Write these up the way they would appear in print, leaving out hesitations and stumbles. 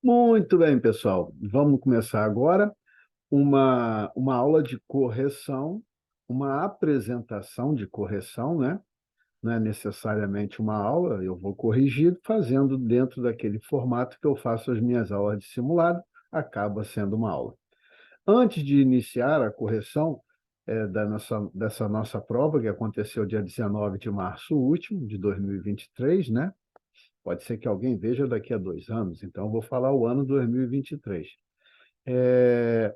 Muito bem, pessoal. Vamos começar agora uma aula de correção, uma apresentação de correção, né? Não é necessariamente uma aula, eu vou corrigir fazendo dentro daquele formato que eu faço as minhas aulas de simulado, acaba sendo uma aula. Antes de iniciar a correção dessa nossa prova, que aconteceu dia 19 de março último, de 2023, né? Pode ser que alguém veja daqui a 2 anos, então eu vou falar o ano 2023. É,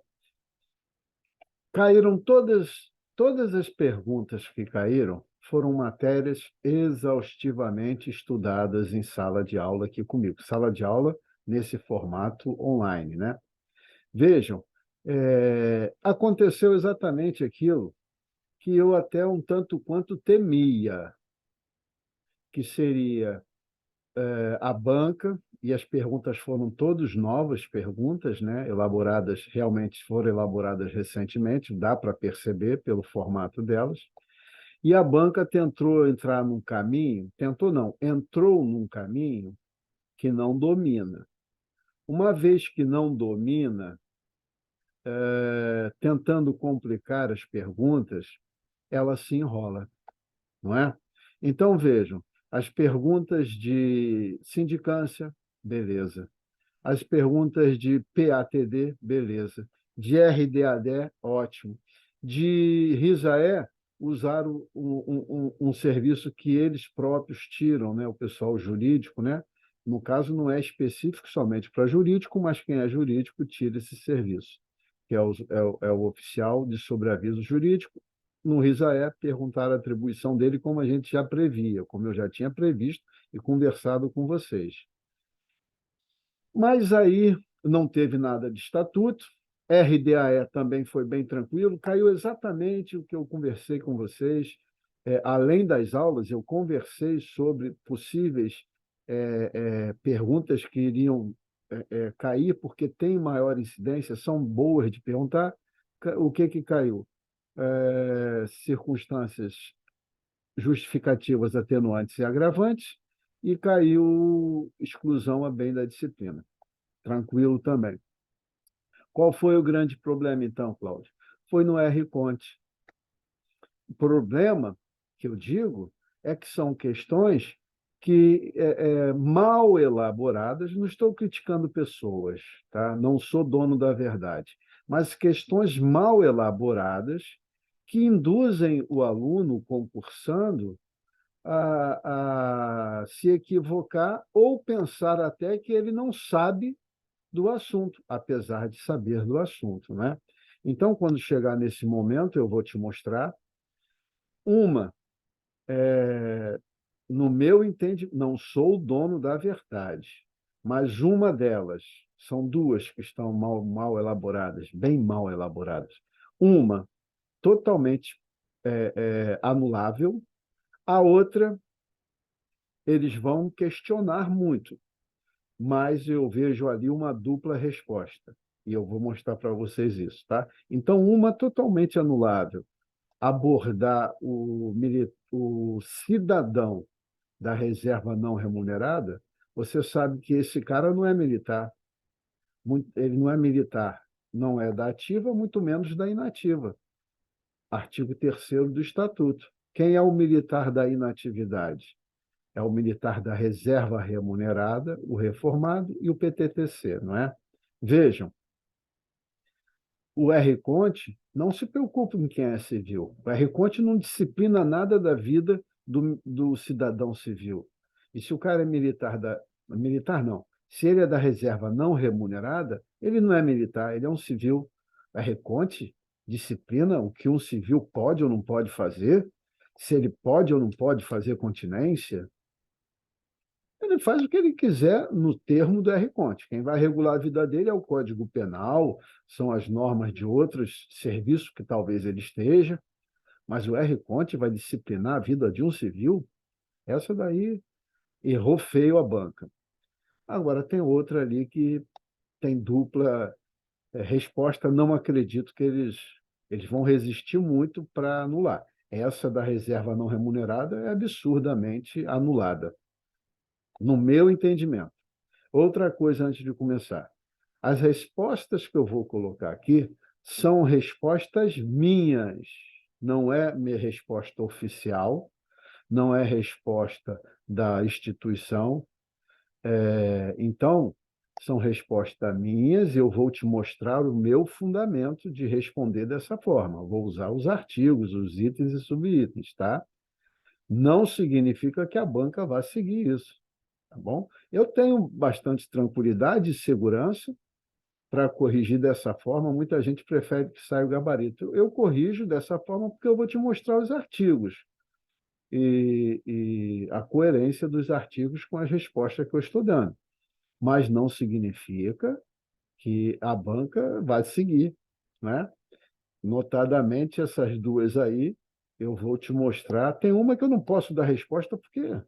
caíram todas as perguntas que caíram foram matérias exaustivamente estudadas em sala de aula aqui comigo. Sala de aula nesse formato online, né? Vejam, aconteceu exatamente aquilo que eu até um tanto quanto temia, que seria a banca, e as perguntas foram todas novas perguntas, né? Elaboradas, realmente foram elaboradas recentemente, dá para perceber pelo formato delas. E a banca tentou entrar num caminho, tentou não, entrou num caminho que não domina. Uma vez que não domina, tentando complicar as perguntas, ela se enrola, não é? Então, vejam, as perguntas de sindicância, beleza. As perguntas de PATD, beleza. De RDAD, ótimo. De RISAE, usaram um serviço que eles próprios tiram, né? O pessoal jurídico, né? No caso, não é específico somente para jurídico, mas quem é jurídico tira esse serviço, que é o oficial de sobreaviso jurídico. No RISAE, perguntaram a atribuição dele, como a gente já previa, como eu já tinha previsto e conversado com vocês. Mas aí não teve nada de estatuto, RDAE também foi bem tranquilo, caiu exatamente o que eu conversei com vocês. Além das aulas, eu conversei sobre possíveis perguntas que iriam cair, porque tem maior incidência, são boas de perguntar. O que caiu? Circunstâncias justificativas atenuantes e agravantes, e caiu exclusão a bem da disciplina. Tranquilo também. Qual foi o grande problema, então, Cláudio? Foi no R-Conte. O problema, que eu digo, é que são questões que mal elaboradas, não estou criticando pessoas, tá? Não sou dono da verdade, mas questões mal elaboradas que induzem o aluno concursando a se equivocar ou pensar até que ele não sabe do assunto, apesar de saber do assunto, né? Então, quando chegar nesse momento, eu vou te mostrar uma, no meu entendimento, não sou o dono da verdade, mas uma delas, são duas que estão mal elaboradas, bem mal elaboradas. Uma totalmente anulável, a outra eles vão questionar muito, mas eu vejo ali uma dupla resposta. E eu vou mostrar para vocês isso, tá? Então, uma totalmente anulável, abordar o cidadão da reserva não remunerada, você sabe que esse cara não é militar. Ele não é militar, não é da ativa, muito menos da inativa. Artigo 3º do Estatuto. Quem é o militar da inatividade? É o militar da reserva remunerada, o reformado e o PTTC, não é? Vejam, o R-Conte não se preocupa em quem é civil. O R-Conte não disciplina nada da vida do cidadão civil. E se o cara é militar da... Militar não. Se ele é da reserva não remunerada, ele não é militar, ele é um civil. O R-Conte disciplina o que um civil pode ou não pode fazer, se ele pode ou não pode fazer continência. Ele faz o que ele quiser no termo do R-Conte. Quem vai regular a vida dele é o Código Penal, são as normas de outros serviços que talvez ele esteja, mas o R-Conte vai disciplinar a vida de um civil? Essa daí errou feio a banca. Agora, tem outra ali que tem dupla resposta, não acredito que eles vão resistir muito para anular. Essa da reserva não remunerada é absurdamente anulada, no meu entendimento. Outra coisa antes de começar. As respostas que eu vou colocar aqui são respostas minhas, não é minha resposta oficial, não é resposta da instituição. Então, são respostas minhas e eu vou te mostrar o meu fundamento de responder dessa forma. Eu vou usar os artigos, os itens e subitens, tá? Não significa que a banca vá seguir isso, tá bom? Eu tenho bastante tranquilidade e segurança para corrigir dessa forma. Muita gente prefere que saia o gabarito. Eu corrijo dessa forma porque eu vou te mostrar os artigos e a coerência dos artigos com as respostas que eu estou dando. Mas não significa que a banca vai seguir, né? Notadamente, essas duas aí, eu vou te mostrar. Tem uma que eu não posso dar resposta porque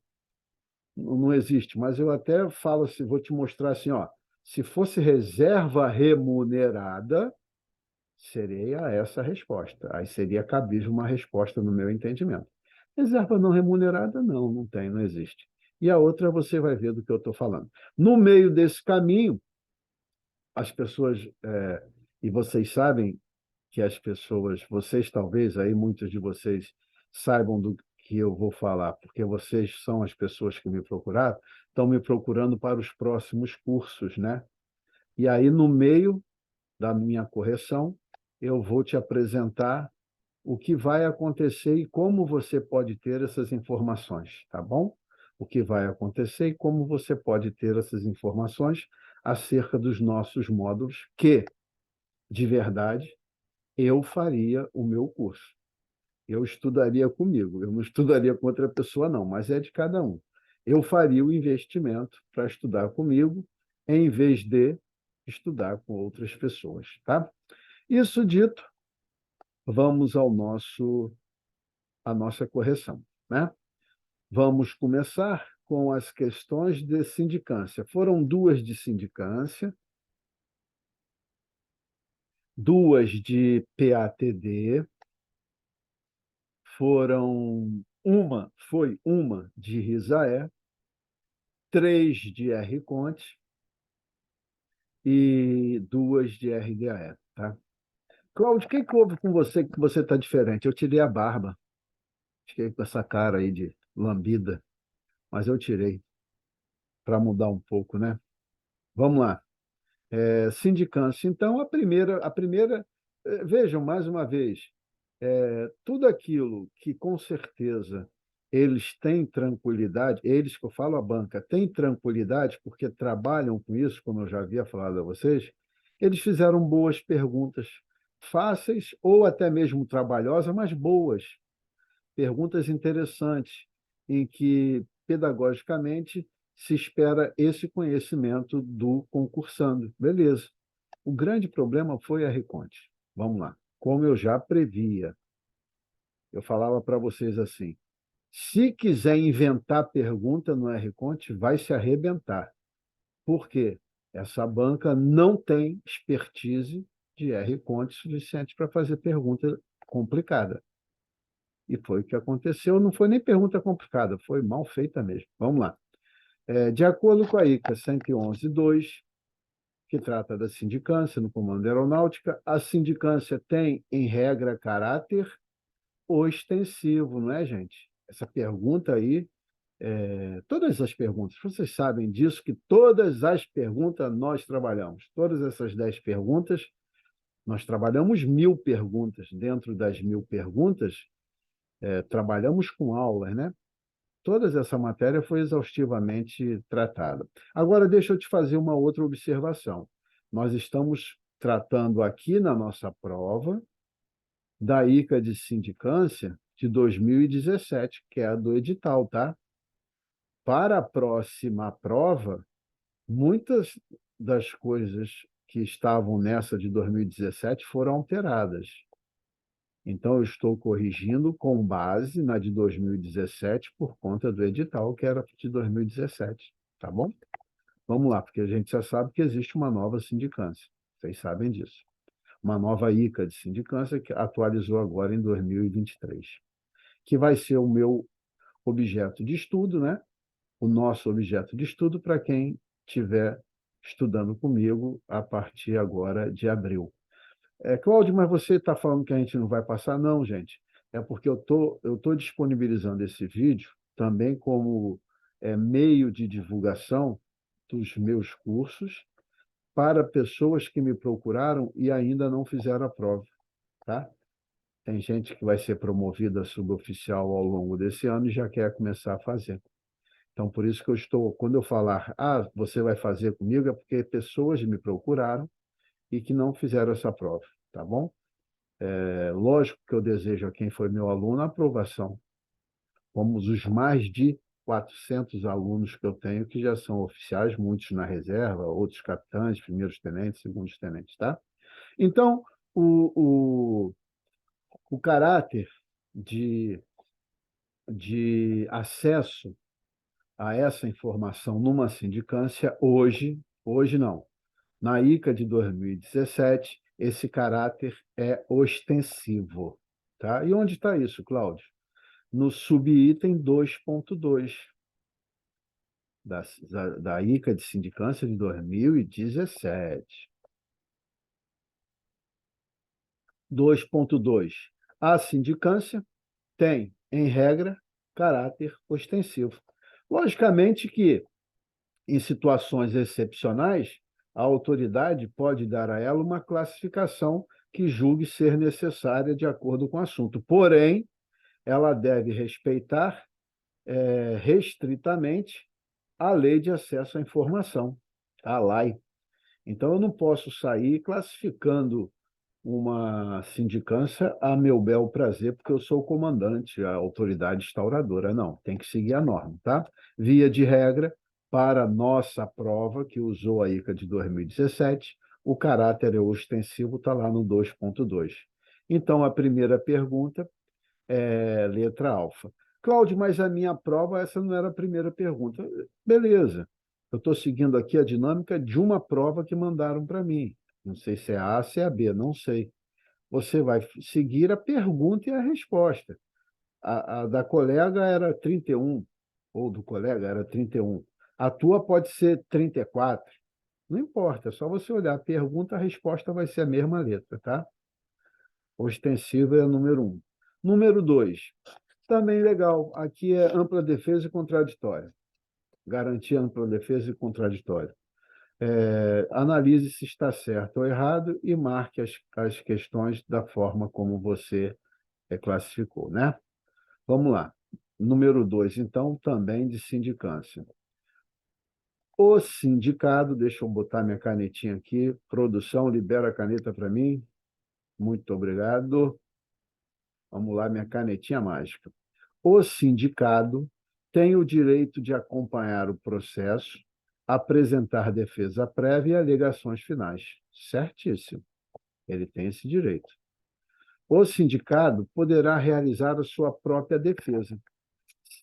não existe, mas eu até falo assim, vou te mostrar assim, ó, se fosse reserva remunerada, seria essa a resposta. Aí seria cabível uma resposta no meu entendimento. Reserva não remunerada, não, não tem, não existe. E a outra você vai ver do que eu estou falando. No meio desse caminho, as pessoas, e vocês sabem que as pessoas, vocês talvez aí, muitos de vocês saibam do que eu vou falar, porque vocês são as pessoas que me procuraram, estão me procurando para os próximos cursos, né? E aí, no meio da minha correção, eu vou te apresentar o que vai acontecer e como você pode ter essas informações, tá bom? O que vai acontecer e como você pode ter essas informações acerca dos nossos módulos, que, de verdade, eu faria o meu curso. Eu estudaria comigo, eu não estudaria com outra pessoa, não, mas é de cada um. Eu faria o investimento para estudar comigo, em vez de estudar com outras pessoas, tá? Isso dito, vamos à nossa correção, né? Vamos começar com as questões de sindicância. Foram duas de sindicância, duas de PATD, foi uma de Risaé, três de R-Conte e duas de RDAE, tá? Cláudio, o que que houve com você que você está diferente? Eu tirei a barba. Fiquei com essa cara aí de lambida, mas eu tirei para mudar um pouco, né? Vamos lá. Sindicância. Então, a primeira, vejam mais uma vez, tudo aquilo que com certeza eles têm tranquilidade, eles que eu falo a banca, têm tranquilidade porque trabalham com isso, como eu já havia falado a vocês, eles fizeram boas perguntas, fáceis ou até mesmo trabalhosas, mas boas, perguntas interessantes, em que pedagogicamente se espera esse conhecimento do concursando. Beleza. O grande problema foi a Reconte. Vamos lá. Como eu já previa, eu falava para vocês assim: se quiser inventar pergunta no R-Conte, vai se arrebentar. Por quê? Essa banca não tem expertise de R-Conte suficiente para fazer pergunta complicada. E foi o que aconteceu. Não foi nem pergunta complicada, foi mal feita mesmo. Vamos lá. De acordo com a ICA 111.2, que trata da sindicância no Comando da Aeronáutica, a sindicância tem, em regra, caráter ostensivo, não é, gente? Essa pergunta aí, todas as perguntas, vocês sabem disso, que todas as perguntas nós trabalhamos. Todas essas 10 perguntas, nós trabalhamos 1.000 perguntas. Dentro das 1.000 perguntas, trabalhamos com aulas, né? Toda essa matéria foi exaustivamente tratada. Agora, deixa eu te fazer uma outra observação. Nós estamos tratando aqui na nossa prova da ICA de sindicância de 2017, que é a do edital, tá? Para a próxima prova, muitas das coisas que estavam nessa de 2017 foram alteradas. Então, eu estou corrigindo com base na de 2017 por conta do edital, que era de 2017, tá bom? Vamos lá, porque a gente já sabe que existe uma nova sindicância. Vocês sabem disso. Uma nova ICA de sindicância que atualizou agora em 2023, que vai ser o meu objeto de estudo, né? O nosso objeto de estudo para quem estiver estudando comigo a partir agora de abril. Cláudio, mas você está falando que a gente não vai passar? Não, gente. É porque eu tô disponibilizando esse vídeo também como meio de divulgação dos meus cursos para pessoas que me procuraram e ainda não fizeram a prova, tá? Tem gente que vai ser promovida a suboficial ao longo desse ano e já quer começar a fazer. Então, por isso que quando eu falar, você vai fazer comigo, é porque pessoas me procuraram e que não fizeram essa prova, tá bom? Lógico que eu desejo a quem foi meu aluno a aprovação, como os mais de 400 alunos que eu tenho, que já são oficiais, muitos na reserva, outros capitães, primeiros tenentes, segundos tenentes, tá? Então, o caráter de, de acesso a essa informação numa sindicância, hoje não. Na ICA de 2017, esse caráter é ostensivo. Tá? E onde está isso, Cláudio? No subitem 2.2 da ICA de sindicância de 2017. 2.2. A sindicância tem, em regra, caráter ostensivo. Logicamente que, em situações excepcionais, a autoridade pode dar a ela uma classificação que julgue ser necessária de acordo com o assunto. Porém, ela deve respeitar restritamente a Lei de Acesso à Informação, a LAI. Então, eu não posso sair classificando uma sindicância a meu bel prazer, porque eu sou o comandante, a autoridade instauradora. Não, tem que seguir a norma, tá? Via de regra, para nossa prova, que usou a ICA de 2017, o caráter ostensivo está lá no 2.2. Então, a primeira pergunta letra alfa. Cláudio, mas a minha prova, essa não era a primeira pergunta. Beleza. Eu estou seguindo aqui a dinâmica de uma prova que mandaram para mim. Não sei se é A, se é B, não sei. Você vai seguir a pergunta e a resposta. A da colega era 31, ou do colega era 31. A tua pode ser 34. Não importa, é só você olhar a pergunta, a resposta vai ser a mesma letra, tá? Ostensivo é o número 1. Número 2, também legal. Aqui é ampla defesa e contraditória. Garantir ampla defesa e contraditória. Analise se está certo ou errado e marque as questões da forma como você classificou, né? Vamos lá. Número 2, então, também de sindicância. O sindicado, deixa eu botar minha canetinha aqui. Produção, libera a caneta para mim. Muito obrigado. Vamos lá, minha canetinha mágica. O sindicado tem o direito de acompanhar o processo, apresentar defesa prévia e alegações finais. Certíssimo. Ele tem esse direito. O sindicado poderá realizar a sua própria defesa,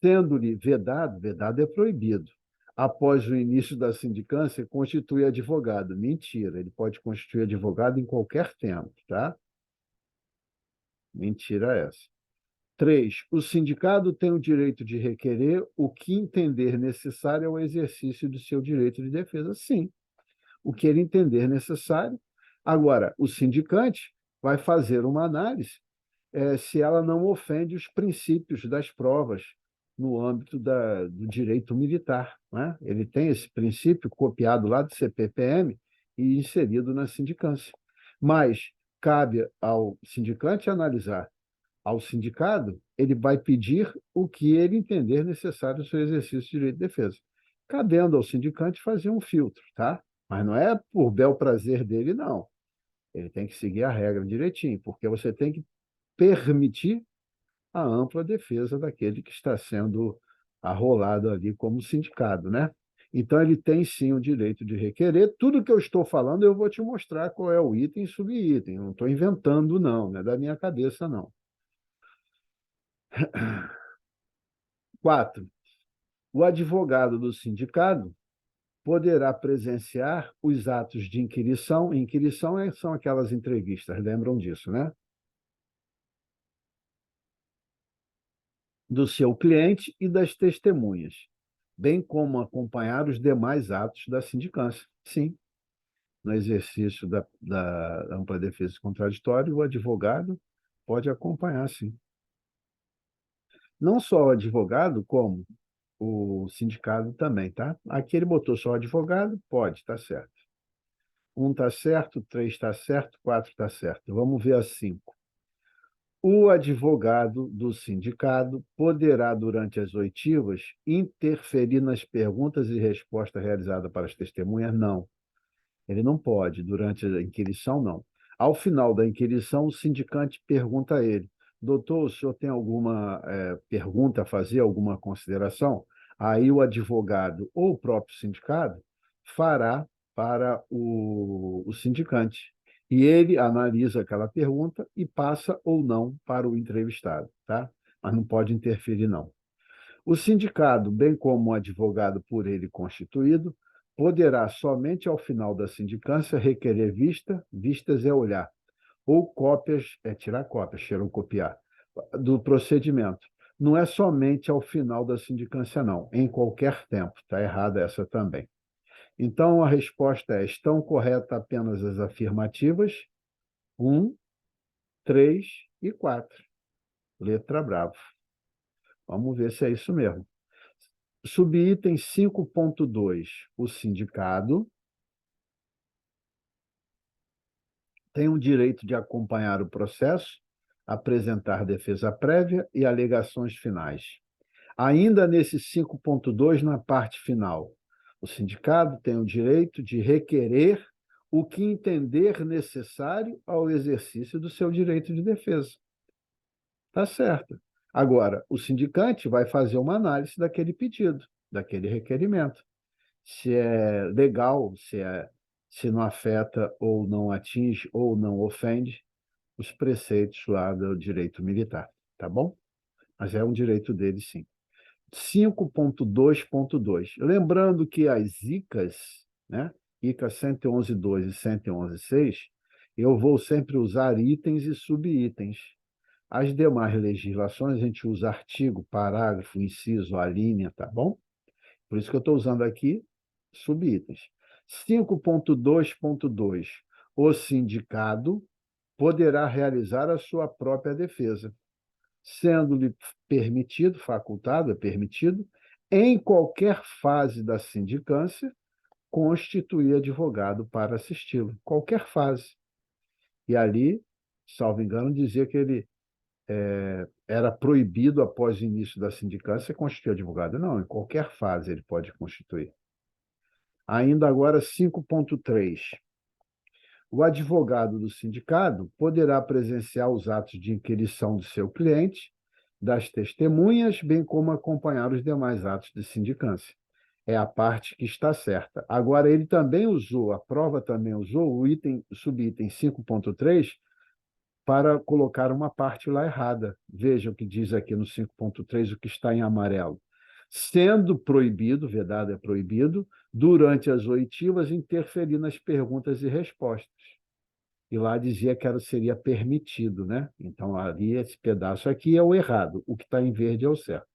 sendo-lhe vedado é proibido. Após o início da sindicância, constitui advogado. Mentira, ele pode constituir advogado em qualquer tempo, tá? Mentira essa. 3. O sindicado tem o direito de requerer o que entender necessário ao exercício do seu direito de defesa. Sim, o que ele entender necessário. Agora, o sindicante vai fazer uma análise se ela não ofende os princípios das provas no âmbito do direito militar. Né? Ele tem esse princípio copiado lá do CPPM e inserido na sindicância. Mas cabe ao sindicante analisar. Ao sindicado, ele vai pedir o que ele entender necessário ao seu exercício de direito de defesa. Cabendo ao sindicante fazer um filtro, tá? Mas não é por bel prazer dele, não. Ele tem que seguir a regra direitinho, porque você tem que permitir a ampla defesa daquele que está sendo arrolado ali como sindicado, né? Então, ele tem sim o direito de requerer. Tudo que eu estou falando, eu vou te mostrar qual é o item e subitem. Não estou inventando, não é da minha cabeça, não. 4. O advogado do sindicado poderá presenciar os atos de inquirição. Inquirição são aquelas entrevistas, lembram disso, né? Do seu cliente e das testemunhas, bem como acompanhar os demais atos da sindicância. Sim, no exercício da ampla defesa contraditória, o advogado pode acompanhar, sim. Não só o advogado, como o sindicato também, tá? Aqui ele botou só o advogado, pode, tá certo. Um está certo, três está certo, quatro está certo. Vamos ver as cinco. O advogado do sindicato poderá, durante as oitivas, interferir nas perguntas e respostas realizadas para as testemunhas? Não. Ele não pode, durante a inquirição, não. Ao final da inquirição, o sindicante pergunta a ele: doutor, o senhor tem alguma pergunta a fazer, alguma consideração? Aí o advogado ou o próprio sindicato fará para o sindicante. E ele analisa aquela pergunta e passa ou não para o entrevistado, tá? Mas não pode interferir, não. O sindicato, bem como o advogado por ele constituído, poderá somente ao final da sindicância requerer vistas é olhar, ou cópias, é tirar cópias, xerocopiar, do procedimento. Não é somente ao final da sindicância, não, em qualquer tempo. Está errada essa também. Então, a resposta é: estão corretas apenas as afirmativas 1, 3 e 4. Letra bravo. Vamos ver se é isso mesmo. Subitem 5.2. O sindicado tem o direito de acompanhar o processo, apresentar defesa prévia e alegações finais. Ainda nesse 5.2, na parte final, o sindicato tem o direito de requerer o que entender necessário ao exercício do seu direito de defesa. Tá certo. Agora, o sindicante vai fazer uma análise daquele pedido, daquele requerimento. Se é legal, se não afeta ou não atinge ou não ofende os preceitos lá do direito militar, tá bom? Mas é um direito dele, sim. 5.2.2. Lembrando que as ICAs, né? ICA 111.2 e 111.6, eu vou sempre usar itens e subitens. As demais legislações, a gente usa artigo, parágrafo, inciso, alínea, tá bom? Por isso que eu estou usando aqui subitens. 5.2.2. O sindicado poderá realizar a sua própria defesa, sendo-lhe permitido, facultado, é permitido, em qualquer fase da sindicância, constituir advogado para assisti-lo. Qualquer fase. E ali, salvo engano, dizia que ele era proibido, após o início da sindicância, constituir advogado. Não, em qualquer fase ele pode constituir. Ainda agora, 5.3. O advogado do sindicato poderá presenciar os atos de inquirição do seu cliente, das testemunhas, bem como acompanhar os demais atos de sindicância. É a parte que está certa. Agora, ele também usou, a prova também usou o subitem 5.3 para colocar uma parte lá errada. Veja o que diz aqui no 5.3, o que está em amarelo. Sendo proibido, vedado é proibido, durante as oitivas, interferir nas perguntas e respostas. E lá dizia que seria permitido, né? Então, ali, esse pedaço aqui é o errado, o que está em verde é o certo.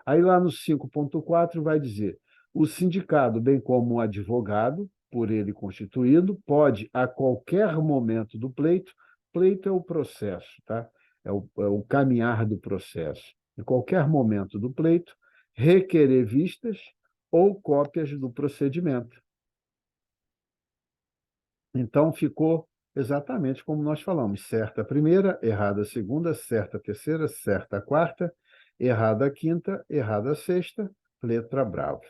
Aí, lá no 5.4, vai dizer: o sindicato, bem como o advogado, por ele constituído, pode, a qualquer momento do pleito, pleito é o processo, tá? É o caminhar do processo. Em qualquer momento do pleito, requerer vistas ou cópias do procedimento. Então, ficou exatamente como nós falamos: certa a primeira, errada a segunda, certa a terceira, certa a quarta, errada a quinta, errada a sexta, letra bravo.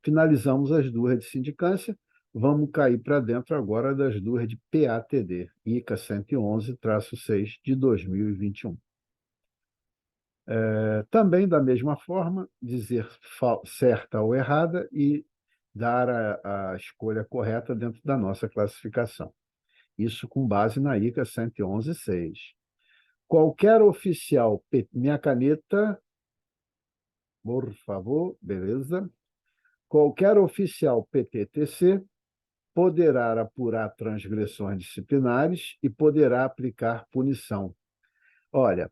Finalizamos as duas de sindicância, vamos cair para dentro agora das duas de PATD, ICA 111-6 de 2021. Também, da mesma forma, dizer certa ou errada e dar a escolha correta dentro da nossa classificação. Isso com base na ICA 111.6. Qualquer oficial, minha caneta, por favor, beleza? Qualquer oficial PTTC poderá apurar transgressões disciplinares e poderá aplicar punição. Olha,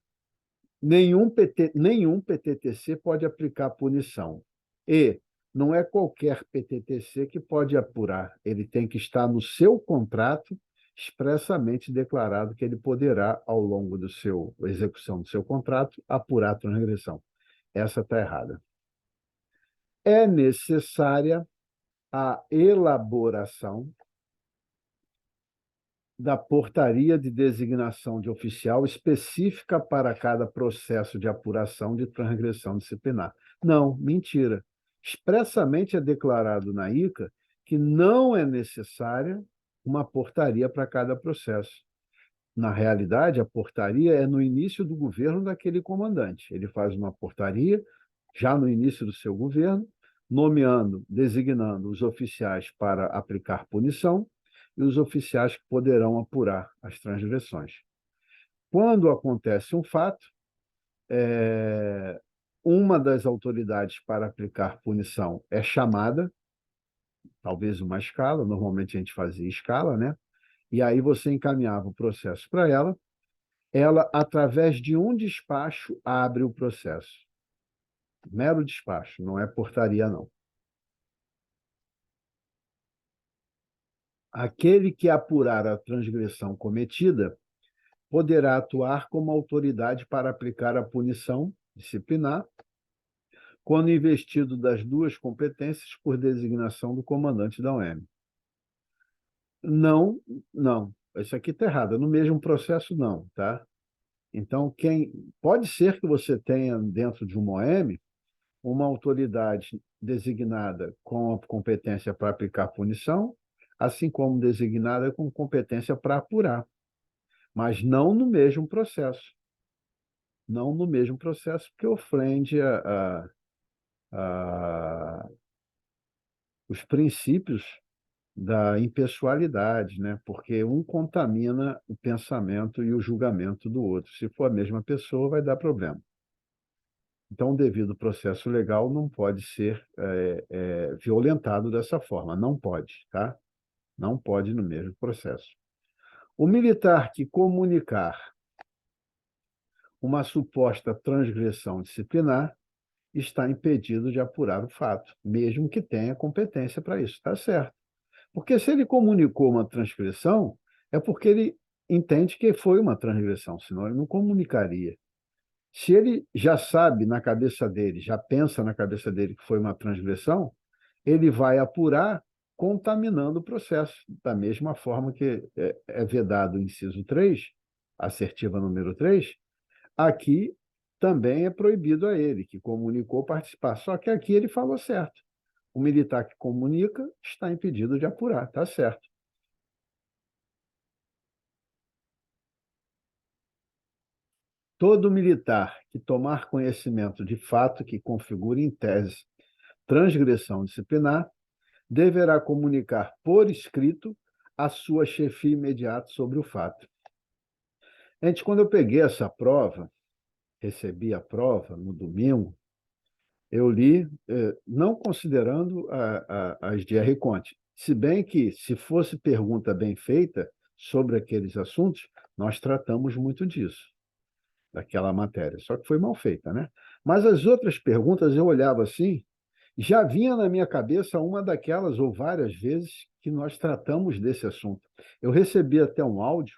nenhum PTTC pode aplicar punição. E não é qualquer PTTC que pode apurar. Ele tem que estar no seu contrato expressamente declarado que ele poderá, ao longo da execução do seu contrato, apurar a transgressão. Essa está errada. É necessária a elaboração da portaria de designação de oficial específica para cada processo de apuração de transgressão disciplinar. Não, mentira. Expressamente é declarado na ICA que não é necessária uma portaria para cada processo. Na realidade, a portaria é no início do governo daquele comandante. Ele faz uma portaria, já no início do seu governo, nomeando, designando os oficiais para aplicar punição e os oficiais que poderão apurar as transgressões. Quando acontece um fato, uma das autoridades para aplicar punição é chamada, talvez uma escala, normalmente a gente fazia escala, né? E aí você encaminhava o processo para ela, através de um despacho, abre o processo. Mero despacho, não é portaria, não. Aquele que apurar a transgressão cometida poderá atuar como autoridade para aplicar a punição disciplinar, quando investido das duas competências por designação do comandante da OM. Não, não. Isso aqui está errado. No mesmo processo, não, tá? Então, pode ser que você tenha dentro de uma OM uma autoridade designada com a competência para aplicar punição, assim como designada com competência para apurar, mas não no mesmo processo. Não no mesmo processo, porque ofende os princípios da impessoalidade, né? Porque um contamina o pensamento e o julgamento do outro. Se for a mesma pessoa, vai dar problema. Então, o devido processo legal não pode ser violentado dessa forma. Não pode, tá? Não pode no mesmo processo. O militar que comunicar uma suposta transgressão disciplinar está impedido de apurar o fato, mesmo que tenha competência para isso. Está certo. Porque se ele comunicou uma transgressão, é porque ele entende que foi uma transgressão, senão ele não comunicaria. Se ele já sabe na cabeça dele, já pensa na cabeça dele que foi uma transgressão, ele vai apurar contaminando o processo. Da mesma forma que é vedado o inciso 3, assertiva número 3, aqui também é proibido a ele, que comunicou, participar. Só que aqui ele falou certo. O militar que comunica está impedido de apurar, está certo. Todo militar que tomar conhecimento de fato que configure em tese transgressão disciplinar deverá comunicar por escrito a sua chefia imediata sobre o fato. Gente, quando eu peguei essa prova, recebi a prova no domingo, eu li, não considerando as de R. Conte, se bem que, se fosse pergunta bem feita sobre aqueles assuntos, nós tratamos muito disso, daquela matéria, só que foi mal feita, né? Mas as outras perguntas eu olhava assim, já vinha na minha cabeça uma daquelas, ou várias vezes, que nós tratamos desse assunto. Eu recebi até um áudio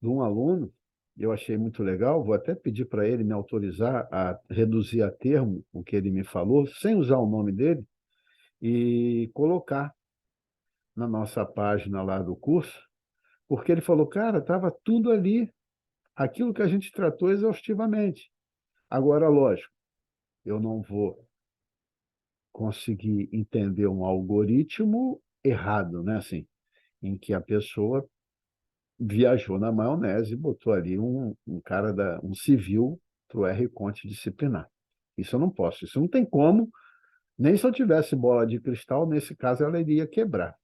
de um aluno, eu achei muito legal, vou até pedir para ele me autorizar a reduzir a termo o que ele me falou, sem usar o nome dele, e colocar na nossa página lá do curso, porque ele falou, cara, estava tudo ali, aquilo que a gente tratou exaustivamente. Agora, lógico, eu não vou conseguir entender um algoritmo errado, né? Assim, em que a pessoa viajou na maionese e botou ali um cara, um civil para o R-Conte disciplinar. Isso eu não posso, isso não tem como, nem se eu tivesse bola de cristal, nesse caso ela iria quebrar.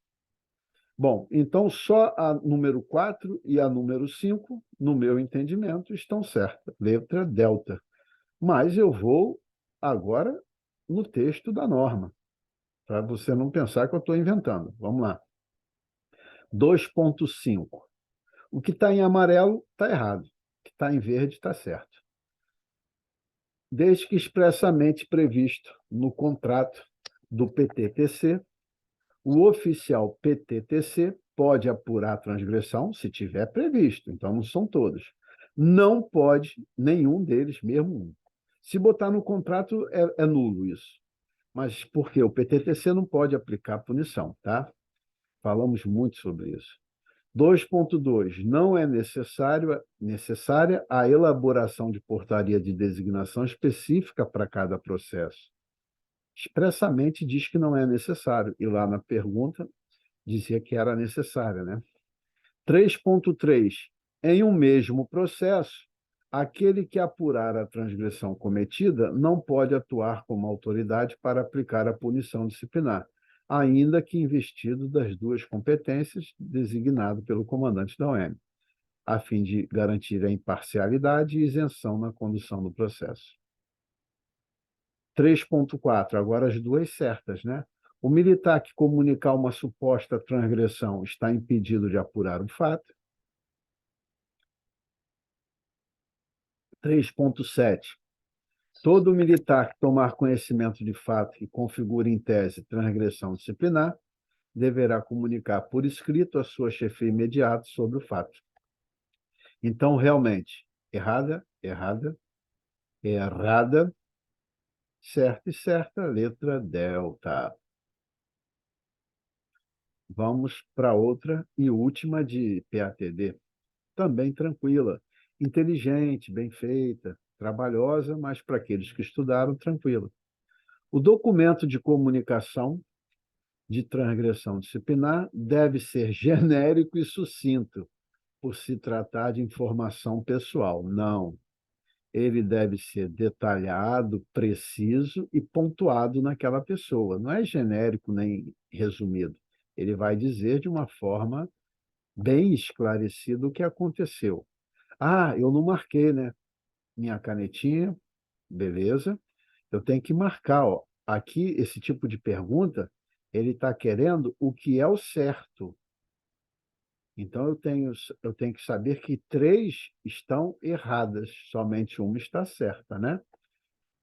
Bom, então só a número 4 e a número 5, no meu entendimento, estão certas, letra delta. Mas eu vou agora no texto da norma, para você não pensar que eu estou inventando. Vamos lá. 2.5. O que está em amarelo está errado. O que está em verde está certo. desde que expressamente previsto no contrato do PTTC, o oficial PTTC pode apurar a transgressão se tiver previsto, então não são todos. Não pode nenhum deles, mesmo um. Se botar no contrato, é nulo isso. Mas por quê? O PTTC não pode aplicar punição, tá? Falamos muito sobre isso. 2.2. Não é necessária a elaboração de portaria de designação específica para cada processo. Expressamente diz que não é necessário, e lá na pergunta dizia que era necessária, né? 3.3. Em um mesmo processo, aquele que apurar a transgressão cometida não pode atuar como autoridade para aplicar a punição disciplinar, ainda que investido das duas competências designado pelo comandante da OM, a fim de garantir a imparcialidade e isenção na condução do processo. 3.4, agora as duas certas, né? O militar que comunicar uma suposta transgressão está impedido de apurar o fato. 3.7. Todo militar que tomar conhecimento de fato que configure em tese transgressão disciplinar deverá comunicar por escrito à sua chefia imediata sobre o fato. Então, realmente, errada, errada, errada, certa e certa, letra delta. Vamos para outra e última de PATD. Também tranquila, inteligente, bem feita, trabalhosa, mas para aqueles que estudaram, tranquila. O documento de comunicação de transgressão disciplinar deve ser genérico e sucinto, por se tratar de informação pessoal. Não. Ele deve ser detalhado, preciso e pontuado naquela pessoa. Não é genérico nem resumido. Ele vai dizer de uma forma bem esclarecida o que aconteceu. Ah, eu não marquei, né? Minha canetinha, beleza. Eu tenho que marcar, ó. Aqui, esse tipo de pergunta, ele está querendo o que é o certo. Então, eu tenho que saber que 3 estão erradas, somente uma está certa, né?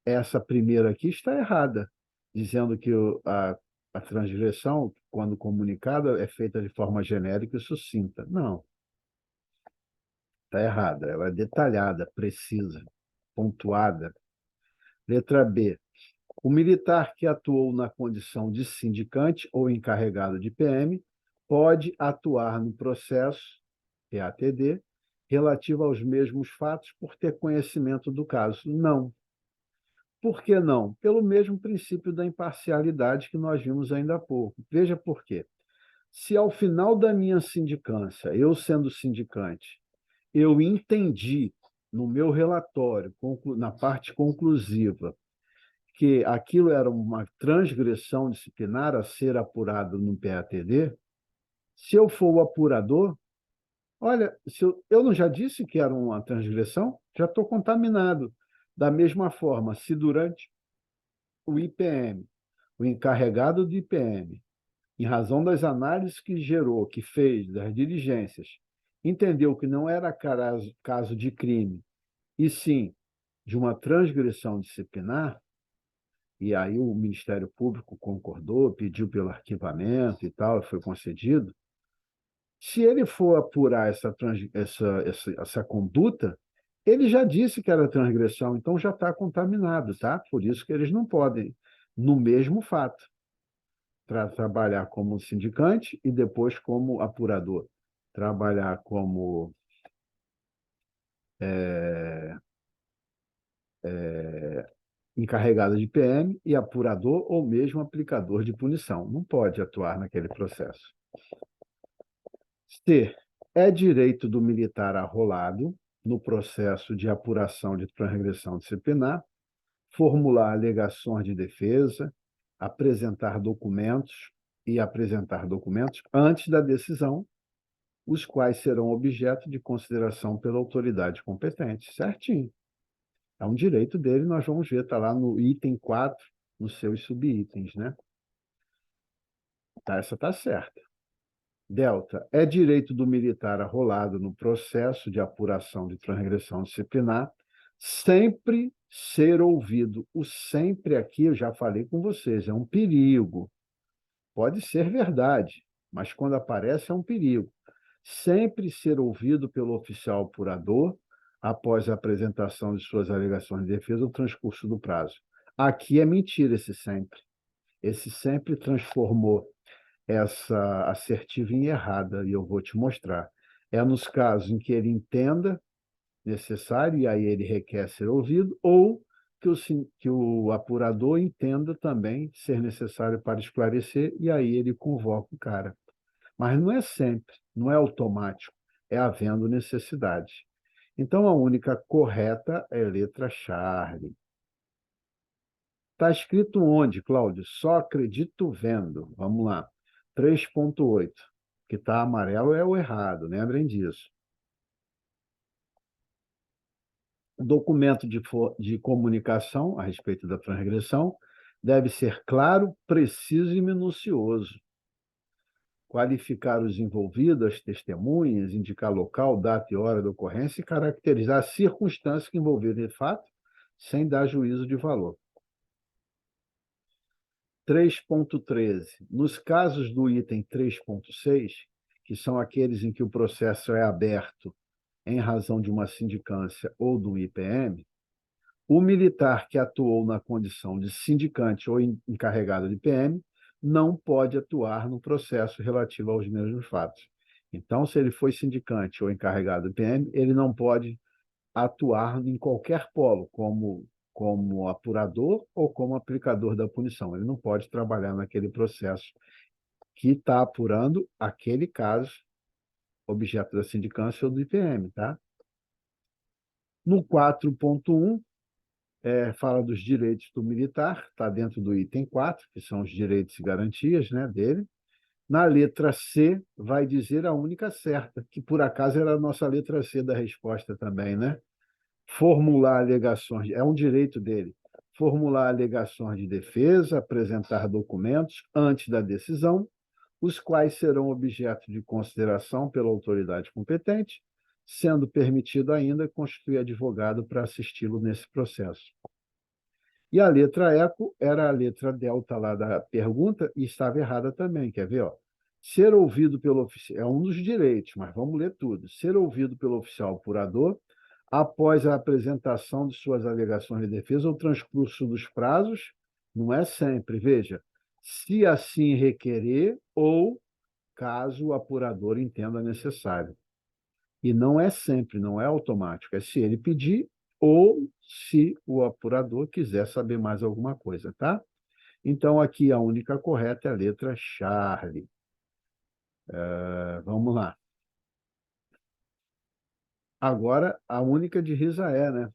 Essa primeira aqui está errada, dizendo que a transgressão, quando comunicada, é feita de forma genérica e sucinta. Não, está errada. Ela é detalhada, precisa, pontuada. Letra B. O militar que atuou na condição de sindicante ou encarregado de PM pode atuar no processo PATD relativo aos mesmos fatos por ter conhecimento do caso. Não. Por que não? Pelo mesmo princípio da imparcialidade que nós vimos ainda há pouco. Veja por quê. Se ao final da minha sindicância, eu sendo sindicante, eu entendi no meu relatório, na parte conclusiva, que aquilo era uma transgressão disciplinar a ser apurado no PATD, se eu for o apurador, olha, se eu não já disse que era uma transgressão? Já estou contaminado. Da mesma forma, se durante o IPM, o encarregado do IPM, em razão das análises que gerou, que fez, das diligências, entendeu que não era caso de crime, e sim de uma transgressão disciplinar, e aí o Ministério Público concordou, pediu pelo arquivamento e tal, foi concedido. Se ele for apurar essa conduta, ele já disse que era transgressão, então já está contaminado, tá? Por isso que eles não podem, no mesmo fato, trabalhar como sindicante e depois como apurador. Trabalhar como encarregado de PM e apurador ou mesmo aplicador de punição. Não pode atuar naquele processo. C. É direito do militar arrolado, no processo de apuração de transgressão disciplinar, formular alegações de defesa, apresentar documentos antes da decisão, os quais serão objeto de consideração pela autoridade competente. Certinho. É um direito dele, nós vamos ver, está lá no item 4, nos seus subitens, né? Tá, essa está certa. Delta, é direito do militar arrolado no processo de apuração de transgressão disciplinar, sempre ser ouvido. O sempre aqui, eu já falei com vocês, é um perigo. Pode ser verdade, mas quando aparece é um perigo. Sempre ser ouvido pelo oficial apurador após a apresentação de suas alegações de defesa ou transcurso do prazo. Aqui é mentira esse sempre. Esse sempre transformou essa assertiva em errada, e eu vou te mostrar. É nos casos em que ele entenda necessário, e aí ele requer ser ouvido, ou que o apurador entenda também ser necessário para esclarecer, e aí ele convoca o cara. Mas não é sempre, não é automático, é havendo necessidade. Então, a única correta é a letra Charlie. Está escrito onde, Cláudio? Só acredito vendo. Vamos lá. 3.8. Que está amarelo é o errado, lembrem disso. O documento de comunicação a respeito da transgressão deve ser claro, preciso e minucioso. Qualificar os envolvidos, as testemunhas, indicar local, data e hora da ocorrência e caracterizar as circunstâncias que envolveram o fato, sem dar juízo de valor. 3.13. Nos casos do item 3.6, que são aqueles em que o processo é aberto em razão de uma sindicância ou do IPM, o militar que atuou na condição de sindicante ou encarregado de PM não pode atuar no processo relativo aos mesmos fatos. Então, se ele foi sindicante ou encarregado de PM, ele não pode atuar em qualquer polo, como apurador ou como aplicador da punição. Ele não pode trabalhar naquele processo que está apurando aquele caso, objeto da sindicância ou do IPM, tá? No 4.1, fala dos direitos do militar, está dentro do item 4, que são os direitos e garantias, né, dele. Na letra C, vai dizer a única certa, que por acaso era a nossa letra C da resposta também, né? Formular alegações, é um direito dele. Formular alegações de defesa, apresentar documentos antes da decisão, os quais serão objeto de consideração pela autoridade competente, sendo permitido ainda constituir advogado para assisti-lo nesse processo. E a letra eco era a letra delta lá da pergunta e estava errada também, quer ver? Ó? Ser ouvido pelo oficial, é um dos direitos, mas vamos ler tudo. Ser ouvido pelo oficial apurador após a apresentação de suas alegações de defesa ou transcurso dos prazos, não é sempre, veja, se assim requerer ou caso o apurador entenda necessário. E não é sempre, não é automático, é se ele pedir ou se o apurador quiser saber mais alguma coisa, tá? Então, aqui a única correta é a letra Charlie. Vamos lá. Agora, a única de risaé, né?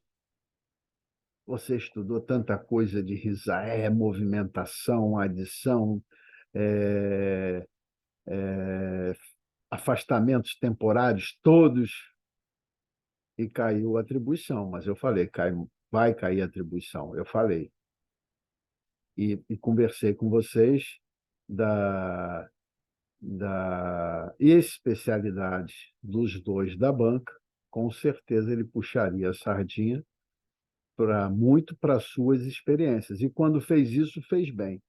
Você estudou tanta coisa de risaé, movimentação, adição, é, é, afastamentos temporários, todos, e caiu a atribuição. Mas eu falei, vai cair a atribuição. Eu falei. E conversei com vocês da, da especialidade dos dois da banca. Com certeza ele puxaria a sardinha muito para suas experiências. E quando fez isso, fez bem.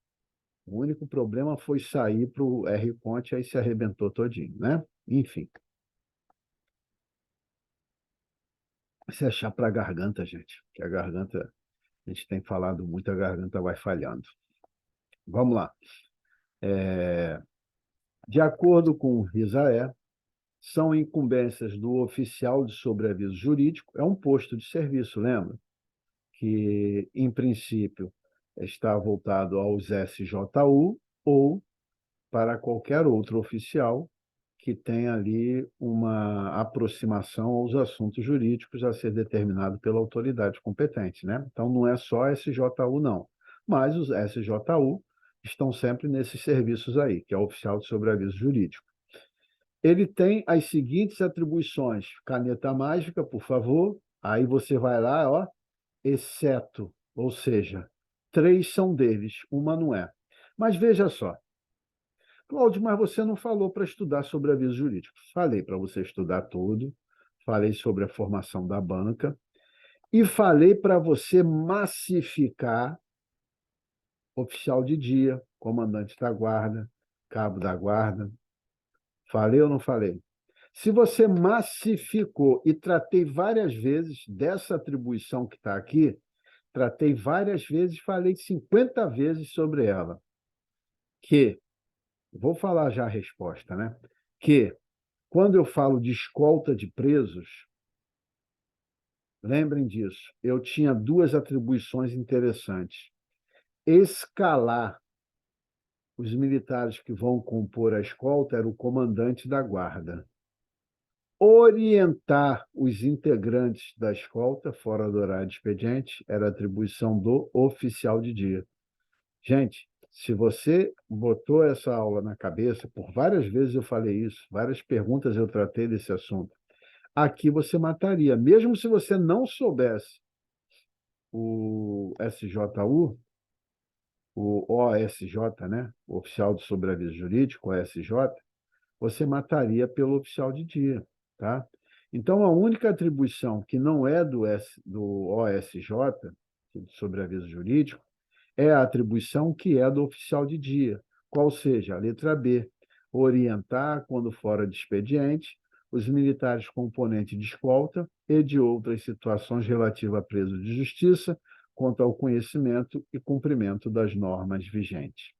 O único problema foi sair para o R. Conte, aí se arrebentou todinho, né? Enfim. Se achar para a garganta, gente, que a garganta, a gente tem falado muito, a garganta vai falhando. Vamos lá. De acordo com o Risaé, são incumbências do oficial de sobreaviso jurídico, é um posto de serviço, lembra? Que, em princípio, está voltado aos SJU ou para qualquer outro oficial que tenha ali uma aproximação aos assuntos jurídicos a ser determinado pela autoridade competente, né? Então, não é só SJU, não. Mas os SJU estão sempre nesses serviços aí, que é o oficial de sobreaviso jurídico. Ele tem as seguintes atribuições. Caneta mágica, por favor. Aí você vai lá, ó, exceto, ou seja, 3 são deles, uma não é. Mas veja só, Cláudio, mas você não falou para estudar sobre aviso jurídico. Falei para você estudar tudo, falei sobre a formação da banca, E falei para você massificar oficial de dia, comandante da guarda, cabo da guarda. Falei ou não falei? Se você massificou e tratei várias vezes dessa atribuição que está aqui, tratei várias vezes, falei 50 vezes sobre ela, que, vou falar já a resposta, né? Que, quando eu falo de escolta de presos, lembrem disso, eu tinha duas atribuições interessantes. Escalar os militares que vão compor a escolta era o comandante da guarda. Orientar os integrantes da escolta, fora do horário de expediente, era atribuição do oficial de dia. Gente, se você botou essa aula na cabeça, por várias vezes eu falei isso, várias perguntas eu tratei desse assunto, aqui você mataria. Mesmo se você não soubesse o SJU, o OSJ, né? O Oficial de Sobreaviso Jurídico, OSJ, você mataria pelo oficial de dia, tá? Então, a única atribuição que não é do OSJ, de sobreaviso jurídico, é a atribuição que é do oficial de dia, qual seja a letra B, orientar, quando fora de expediente, os militares componentes de escolta e de outras situações relativas a preso de justiça, quanto ao conhecimento e cumprimento das normas vigentes.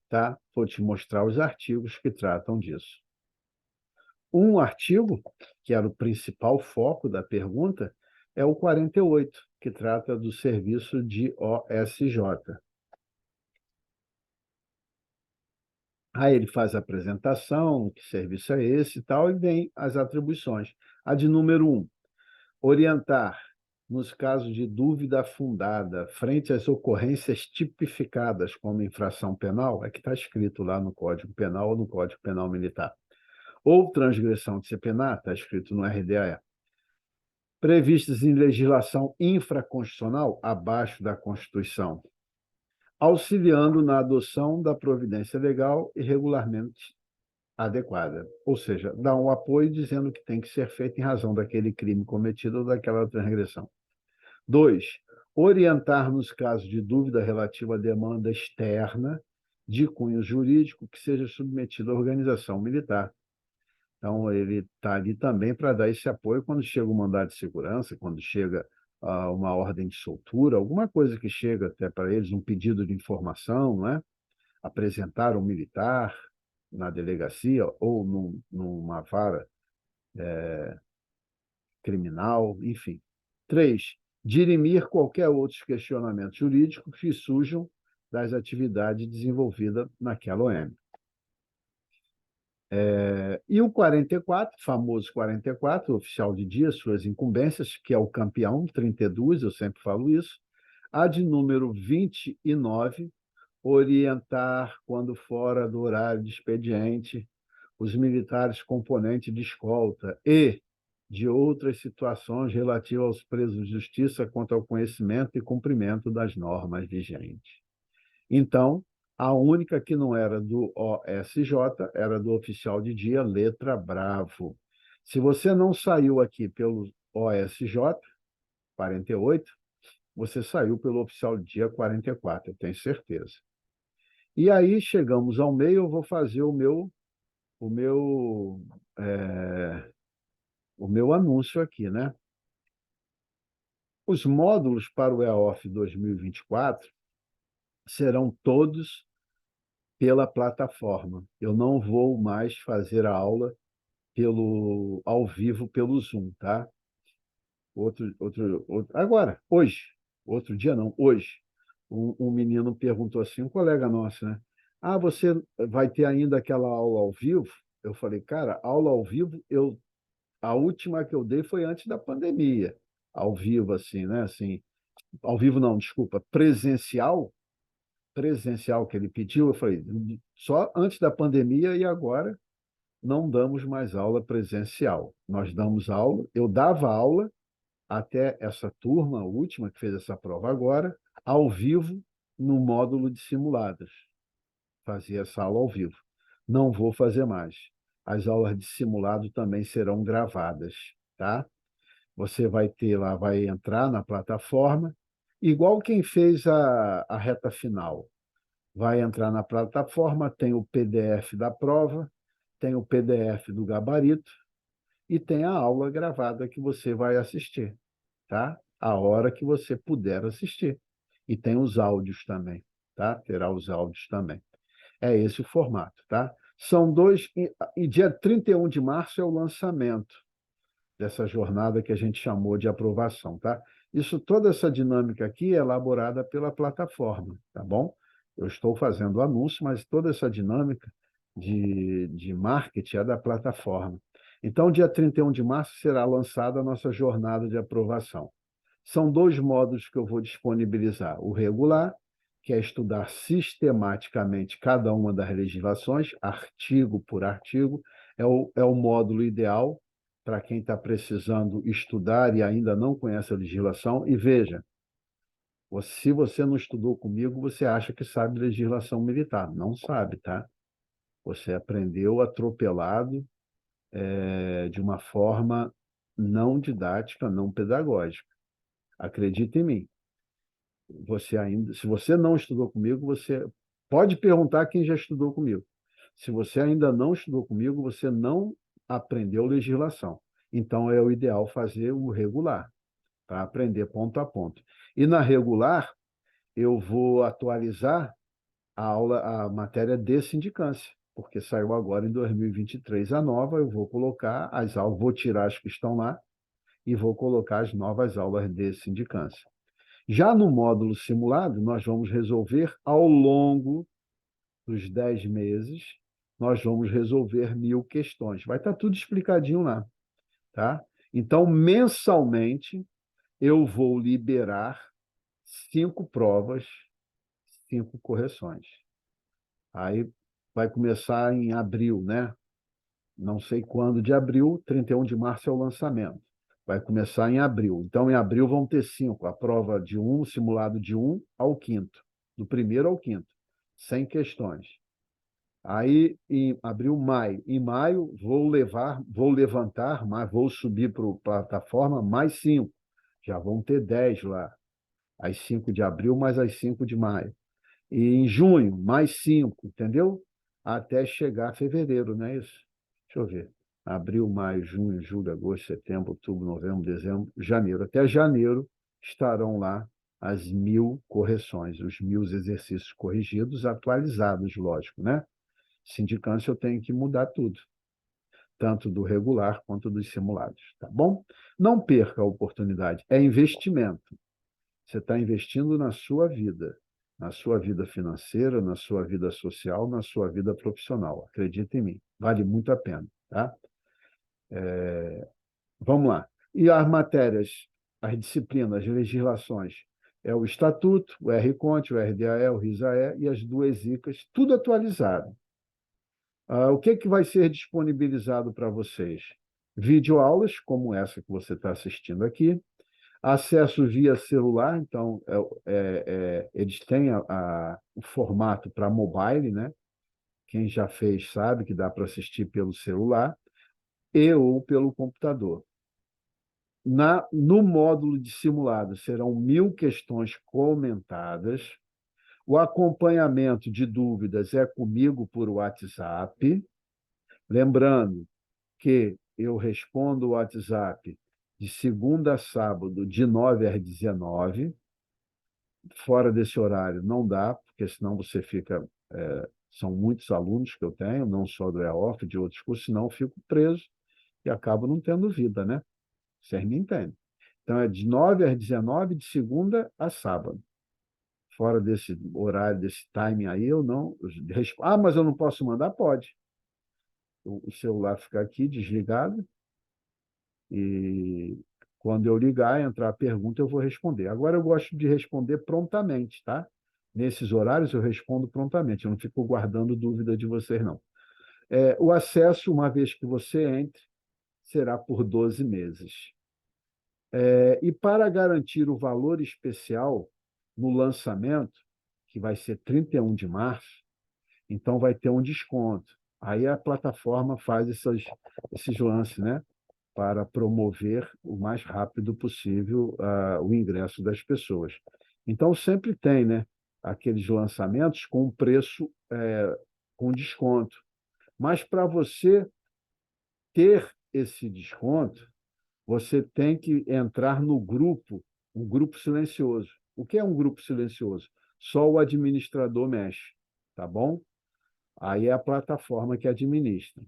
Tá? Vou te mostrar os artigos que tratam disso. Um artigo, que era o principal foco da pergunta, é o 48, que trata do serviço de OSJ. Aí ele faz a apresentação, que serviço é esse e tal, e vem as atribuições. A de número 1, orientar, nos casos de dúvida fundada, frente às ocorrências tipificadas como infração penal, é que está escrito lá no Código Penal ou no Código Penal Militar, ou transgressão disciplinar, está escrito no RDAE, previstas em legislação infraconstitucional abaixo da Constituição, auxiliando na adoção da providência legal e regularmente adequada. Ou seja, dá um apoio dizendo que tem que ser feito em razão daquele crime cometido ou daquela transgressão. 2, orientar nos casos de dúvida relativa à demanda externa de cunho jurídico que seja submetida à organização militar. Então, ele está ali também para dar esse apoio quando chega o mandado de segurança, quando chega uma ordem de soltura, alguma coisa que chega até para eles, um pedido de informação, né? Apresentar um militar na delegacia ou numa vara criminal, enfim. 3, dirimir qualquer outros questionamentos jurídicos que surjam das atividades desenvolvidas naquela OM. E o 44, famoso 44, oficial de dia, suas incumbências, que é o campeão, 32, eu sempre falo isso. A de número 29, orientar, quando fora do horário de expediente, os militares componentes de escolta e de outras situações relativas aos presos de justiça quanto ao conhecimento e cumprimento das normas vigentes. Então, a única que não era do OSJ era do oficial de dia, letra Bravo. Se você não saiu aqui pelo OSJ, 48, você saiu pelo oficial de dia 44, eu tenho certeza. E aí chegamos ao meio, eu vou fazer o meu, é, o meu anúncio aqui, né? Os módulos para o EOF 2024 serão todos pela plataforma. Eu não vou mais fazer a aula ao vivo pelo Zoom, tá? Agora, hoje, outro dia não, hoje, um menino perguntou assim, um colega nosso, né? Ah, você vai ter ainda aquela aula ao vivo? Eu falei, cara, aula ao vivo, a última que eu dei foi antes da pandemia, ao vivo, assim, né? Assim, ao vivo não, desculpa, presencial que ele pediu, eu falei, só antes da pandemia e agora não damos mais aula presencial. Nós damos aula, eu dava aula até essa turma última que fez essa prova agora, ao vivo, no módulo de simulados. Fazia essa aula ao vivo. Não vou fazer mais. As aulas de simulado também serão gravadas, tá? Você vai ter lá, vai entrar na plataforma, igual quem fez a reta final. Vai entrar na plataforma, tem o PDF da prova, tem o PDF do gabarito e tem a aula gravada que você vai assistir, tá? A hora que você puder assistir. E tem os áudios também, tá? Terá os áudios também. É esse o formato, tá? São dois. E dia 31 de março é o lançamento dessa jornada que a gente chamou de aprovação, tá? Toda essa dinâmica aqui é elaborada pela plataforma, tá bom? Eu estou fazendo o anúncio, mas toda essa dinâmica de marketing é da plataforma. Então, dia 31 de março será lançada a nossa jornada de aprovação. São dois módulos que eu vou disponibilizar: o regular, que é estudar sistematicamente cada uma das legislações, artigo por artigo, é o módulo ideal para quem está precisando estudar e ainda não conhece a legislação. E veja, se você não estudou comigo, você acha que sabe legislação militar. Não sabe, tá? Você aprendeu atropelado, de uma forma não didática, não pedagógica. Acredite em mim. Se você não estudou comigo, você pode perguntar quem já estudou comigo. Se você ainda não estudou comigo, você não aprendeu legislação. Então é o ideal fazer o regular, para aprender ponto a ponto. E na regular, eu vou atualizar a matéria de sindicância, porque saiu agora em 2023 a nova, eu vou colocar as aulas, vou tirar as que estão lá e vou colocar as novas aulas de sindicância. Já no módulo simulado, nós vamos resolver ao longo dos 10 meses, nós vamos resolver 1.000 questões. Vai estar tudo explicadinho lá, tá? Então, mensalmente, eu vou liberar 5 provas, 5 correções. Aí vai começar em abril, né? Não sei quando de abril, 31 de março é o lançamento. Vai começar em abril. Então, em abril vão ter 5, a prova de 1, simulado de 1 ao 5º, do primeiro ao 5º, 100 questões. Aí, em abril, maio. Em maio, vou levantar, vou subir para a plataforma mais 5. Já vão ter 10 lá. As 5 de abril mais as 5 de maio. E em junho, mais 5, entendeu? Até chegar a fevereiro, não é isso? Deixa eu ver. Abril, maio, junho, julho, agosto, setembro, outubro, novembro, dezembro, janeiro. Até janeiro estarão lá as 1.000 correções, os 1.000 exercícios corrigidos, atualizados, lógico, né? Sindicância eu tenho que mudar tudo, tanto do regular quanto dos simulados, tá bom? Não perca a oportunidade, é investimento. Você está investindo na sua vida financeira, na sua vida social, na sua vida profissional. Acredita em mim, vale muito a pena, tá? Vamos lá. E as matérias, as disciplinas, as legislações, é o Estatuto, o RCONT, o RDAE, o RISAE e as duas ICAs, tudo atualizado. O que vai ser disponibilizado para vocês? Videoaulas, como essa que você está assistindo aqui, acesso via celular, então eles têm o formato para mobile, né? Quem já fez sabe que dá para assistir pelo celular e ou pelo computador. No módulo de simulado serão 1.000 questões comentadas. O acompanhamento de dúvidas é comigo por WhatsApp. Lembrando que eu respondo o WhatsApp de segunda a sábado, de 9 às 19. Fora desse horário não dá, porque senão você fica. São muitos alunos que eu tenho, não só do EOF, de outros cursos, senão eu fico preso e acabo não tendo vida, né? Vocês me entendem. Então, é de 9 às 19, de segunda a sábado. Fora desse horário, desse timing aí, eu não. Mas eu não posso mandar? Pode. O celular fica aqui desligado e quando eu ligar, entrar a pergunta, eu vou responder. Agora eu gosto de responder prontamente, tá? Nesses horários eu respondo prontamente, eu não fico guardando dúvida de vocês, não. O acesso, uma vez que você entre, será por 12 meses. E para garantir o valor especial no lançamento, que vai ser 31 de março, então vai ter um desconto. Aí a plataforma faz esses lances, né? para promover o mais rápido possível o ingresso das pessoas. Então, sempre tem, né, aqueles lançamentos com preço com desconto. Mas para você ter esse desconto, você tem que entrar no grupo, um grupo silencioso. O que é um grupo silencioso? Só o administrador mexe, tá bom? Aí é a plataforma que administra.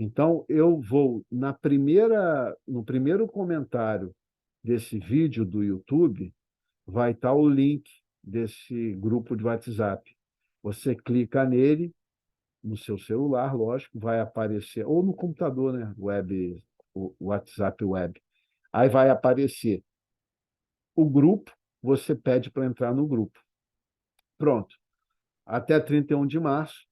Então, eu vou no primeiro comentário desse vídeo do YouTube, vai estar o link desse grupo de WhatsApp. Você clica nele, no seu celular, lógico, vai aparecer, ou no computador, né? Web, o WhatsApp web. Aí vai aparecer o grupo, você pede para entrar no grupo. Pronto. Até 31 de março,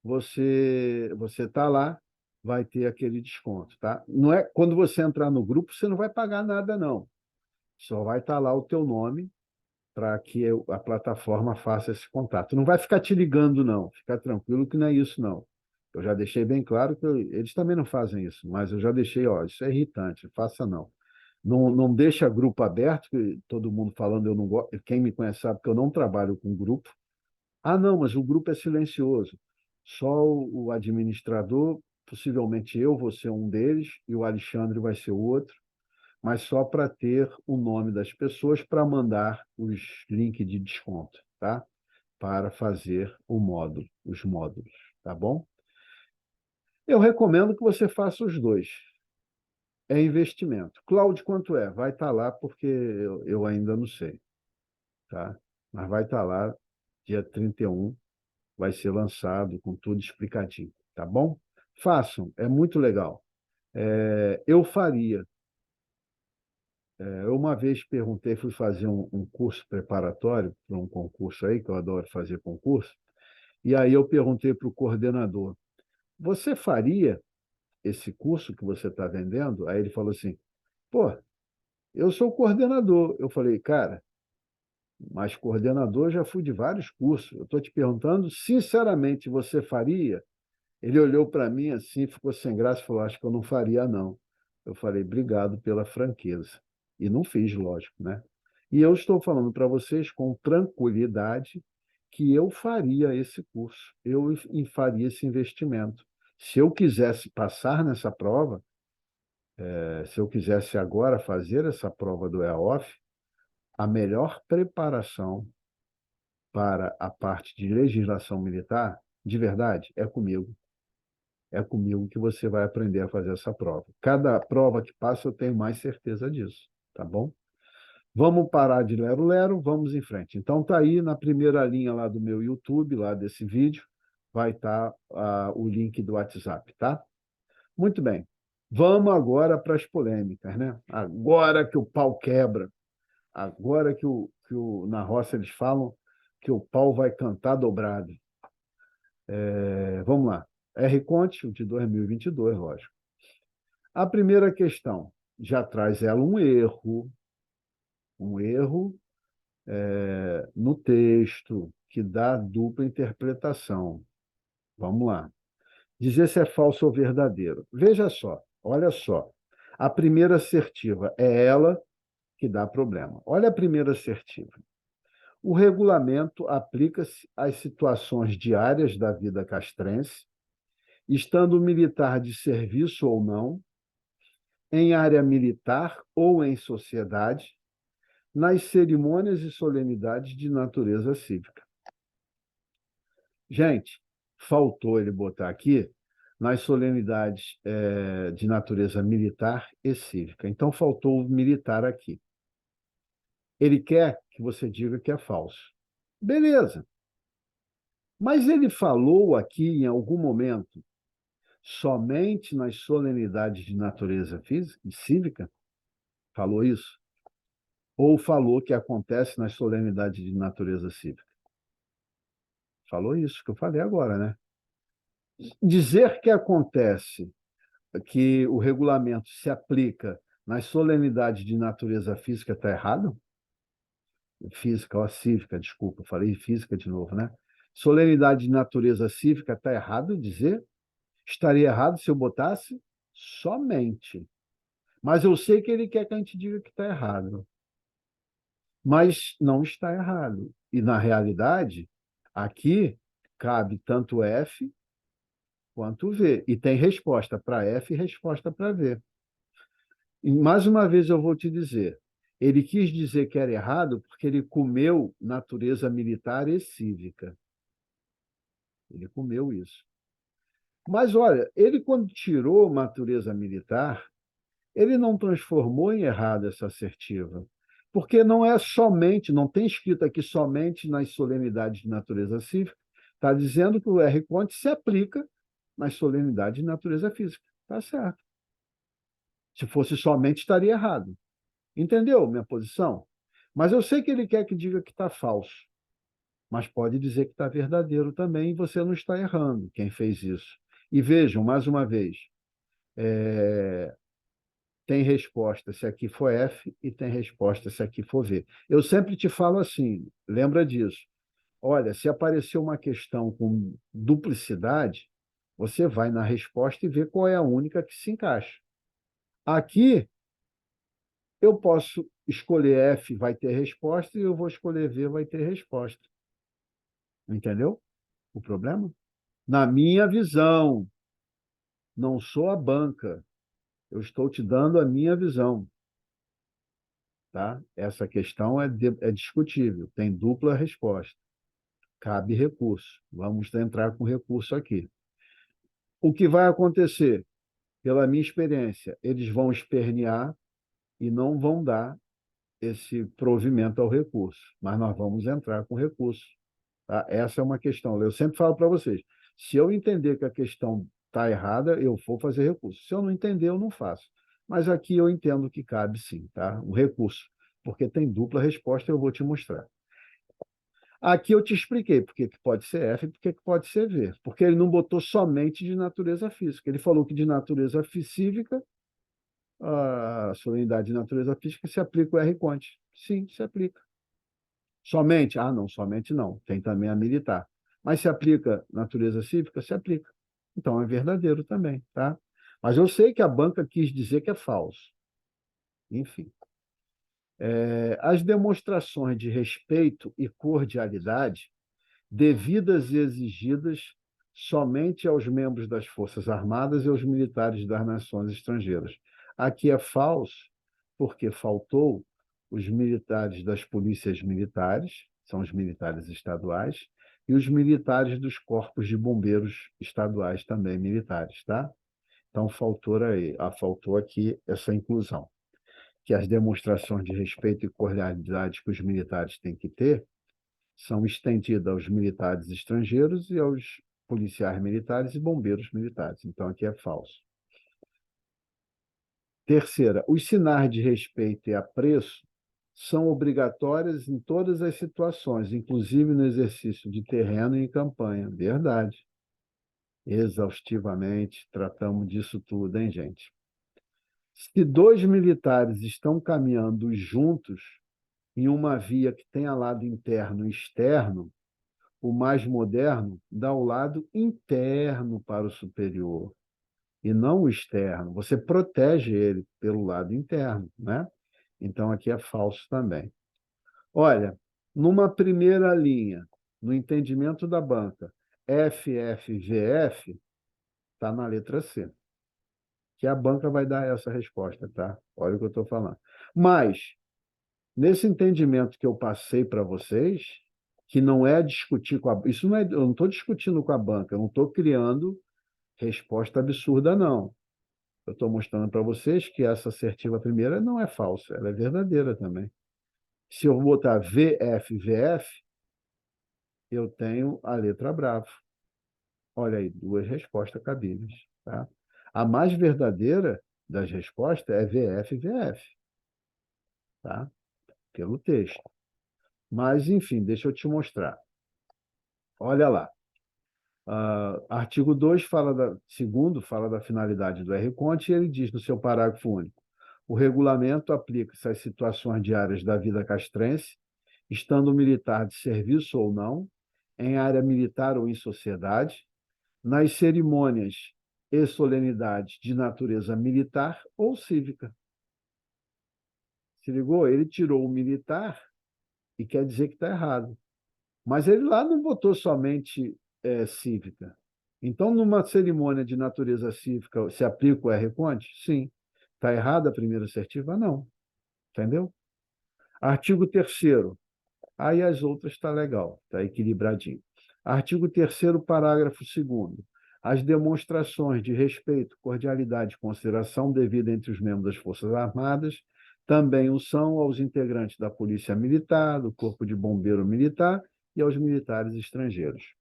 você está lá, vai ter aquele desconto, tá? Não é quando você entrar no grupo, você não vai pagar nada, não. Só vai estar lá o teu nome para que a plataforma faça esse contato. Não vai ficar te ligando, não. Fica tranquilo que não é isso, não. Eu já deixei bem claro que eles também não fazem isso, mas eu já deixei, ó, isso é irritante, faça não. Não deixa grupo aberto, que todo mundo falando, eu não gosto. Quem me conhece sabe que eu não trabalho com grupo. Ah, não, mas o grupo é silencioso. Só o administrador, possivelmente eu vou ser um deles e o Alexandre vai ser o outro, mas só para ter o nome das pessoas para mandar os links de desconto, tá? Para fazer os módulos, tá bom? Eu recomendo que você faça os dois. É investimento. Cláudio, quanto é? Vai estar lá porque eu ainda não sei, tá? Mas vai estar lá, dia 31, vai ser lançado com tudo explicadinho, tá bom? Façam, é muito legal. Eu faria. Eu uma vez perguntei, fui fazer um curso preparatório para um concurso aí, que eu adoro fazer concurso, e aí eu perguntei para o coordenador, você faria esse curso que você está vendendo? Aí ele falou assim, pô, eu sou coordenador. Eu falei, cara, mas coordenador já fui de vários cursos. Eu estou te perguntando, sinceramente, você faria? Ele olhou para mim assim, ficou sem graça e falou: Acho que eu não faria, não. Eu falei: Obrigado pela franqueza. E não fiz, lógico, né? E eu estou falando para vocês com tranquilidade que eu faria esse curso, eu faria esse investimento. Se eu quisesse passar nessa prova, se eu quisesse agora fazer essa prova do EAOF, a melhor preparação para a parte de legislação militar, de verdade, é comigo. É comigo que você vai aprender a fazer essa prova. Cada prova que passa, eu tenho mais certeza disso, tá bom? Vamos parar de lero-lero, vamos em frente. Então, tá aí na primeira linha lá do meu YouTube, lá desse vídeo, vai estar o link do WhatsApp, tá? Muito bem. Vamos agora para as polêmicas, né? Agora que o pau quebra, agora na roça eles falam que o pau vai cantar dobrado. Vamos lá. R-Conte, de 2022, lógico. A primeira questão já traz ela um erro no texto, que dá dupla interpretação. Vamos lá. Dizer se é falso ou verdadeiro. Veja só, olha só. A primeira assertiva é ela que dá problema. Olha a primeira assertiva. O regulamento aplica-se às situações diárias da vida castrense, estando o militar de serviço ou não, em área militar ou em sociedade, nas cerimônias e solenidades de natureza cívica. Gente, faltou ele botar aqui nas solenidades de natureza militar e cívica. Então, faltou o militar aqui. Ele quer que você diga que é falso. Beleza. Mas ele falou aqui, em algum momento, somente nas solenidades de natureza física e cívica? Falou isso? Ou falou que acontece nas solenidades de natureza cívica? Falou isso que eu falei agora, né? Dizer que acontece, que o regulamento se aplica nas solenidades de natureza física está errado? Física, ou cívica, desculpa, falei física de novo, né? Solenidade de natureza cívica está errado dizer? Estaria errado se eu botasse somente. Mas eu sei que ele quer que a gente diga que está errado. Mas não está errado. E, na realidade, aqui cabe tanto F quanto V. E tem resposta para F e resposta para V. E, mais uma vez, eu vou te dizer: ele quis dizer que era errado porque ele comeu natureza militar e cívica. Ele comeu isso. Mas, olha, ele, quando tirou natureza militar, ele não transformou em errado essa assertiva. Porque não é somente, não tem escrito aqui somente nas solenidades de natureza cívica, está dizendo que o R. Conte se aplica nas solenidades de natureza física. Está certo. Se fosse somente, estaria errado. Entendeu minha posição? Mas eu sei que ele quer que diga que está falso, mas pode dizer que está verdadeiro também, e você não está errando quem fez isso. E vejam, mais uma vez, tem resposta se aqui for F e tem resposta se aqui for V. Eu sempre te falo assim, lembra disso. Olha, se aparecer uma questão com duplicidade, você vai na resposta e vê qual é a única que se encaixa. Aqui, eu posso escolher F, vai ter resposta, e eu vou escolher V, vai ter resposta. Entendeu o problema? Na minha visão, não sou a banca. Eu estou te dando a minha visão. Tá? Essa questão é discutível, tem dupla resposta. Cabe recurso. Vamos entrar com recurso aqui. O que vai acontecer? Pela minha experiência, eles vão espernear e não vão dar esse provimento ao recurso, mas nós vamos entrar com recurso. Tá? Essa é uma questão. Eu sempre falo para vocês: se eu entender que a questão está errada, eu vou fazer recurso. Se eu não entender, eu não faço. Mas aqui eu entendo que cabe sim, tá? O recurso, porque tem dupla resposta, eu vou te mostrar. Aqui eu te expliquei por que pode ser F e por que pode ser V. Porque ele não botou somente de natureza física. Ele falou que de natureza física, a solenidade de natureza física se aplica o R Conte. Sim, se aplica. Somente? Ah, não, somente não. Tem também a militar. Mas se aplica natureza cívica? Se aplica. Então é verdadeiro também, tá? Mas eu sei que a banca quis dizer que é falso. Enfim. As demonstrações de respeito e cordialidade devidas e exigidas somente aos membros das Forças Armadas e aos militares das nações estrangeiras. Aqui é falso, porque faltou os militares das polícias militares, são os militares estaduais, e os militares dos corpos de bombeiros estaduais também militares, tá? Então faltou aqui essa inclusão, que as demonstrações de respeito e cordialidade que os militares têm que ter são estendidas aos militares estrangeiros e aos policiais militares e bombeiros militares. Então, aqui é falso. Terceira, os sinais de respeito e apreço são obrigatórios em todas as situações, inclusive no exercício de terreno e em campanha. Verdade. Exaustivamente tratamos disso tudo, hein, gente? Se dois militares estão caminhando juntos em uma via que tenha lado interno e externo, o mais moderno dá o lado interno para o superior e não o externo. Você protege ele pelo lado interno, né? Então aqui é falso também. Olha, numa primeira linha, no entendimento da banca, FFVF está na letra C, que a banca vai dar essa resposta, tá? Olha o que eu estou falando. Mas nesse entendimento que eu passei para vocês, que não é discutir com a... Isso não é... Eu não estou discutindo com a banca, eu não estou criando resposta absurda, não. Eu estou mostrando para vocês que essa assertiva primeira não é falsa, ela é verdadeira também. Se eu botar VF, eu tenho a letra bravo. Olha aí, duas respostas cabíveis. Tá? A mais verdadeira das respostas é VF, tá? Pelo texto. Mas, enfim, deixa eu te mostrar. Olha lá. Artigo 2 segundo, fala da finalidade do R-Conte, e ele diz no seu parágrafo único: o regulamento aplica-se às situações diárias da vida castrense, estando o militar de serviço ou não, em área militar ou em sociedade, nas cerimônias e solenidades de natureza militar ou cívica. Se ligou? Ele tirou o militar e quer dizer que está errado. Mas ele lá não botou somente cívica. Então, numa cerimônia de natureza cívica, se aplica o R-Conte? Sim. Está errada a primeira assertiva? Não. Entendeu? Artigo 3º. Aí as outras está legal, está equilibradinho. Artigo 3º, parágrafo 2º. As demonstrações de respeito, cordialidade e consideração devida entre os membros das Forças Armadas também o são aos integrantes da Polícia Militar, do Corpo de Bombeiro Militar e aos militares estrangeiros.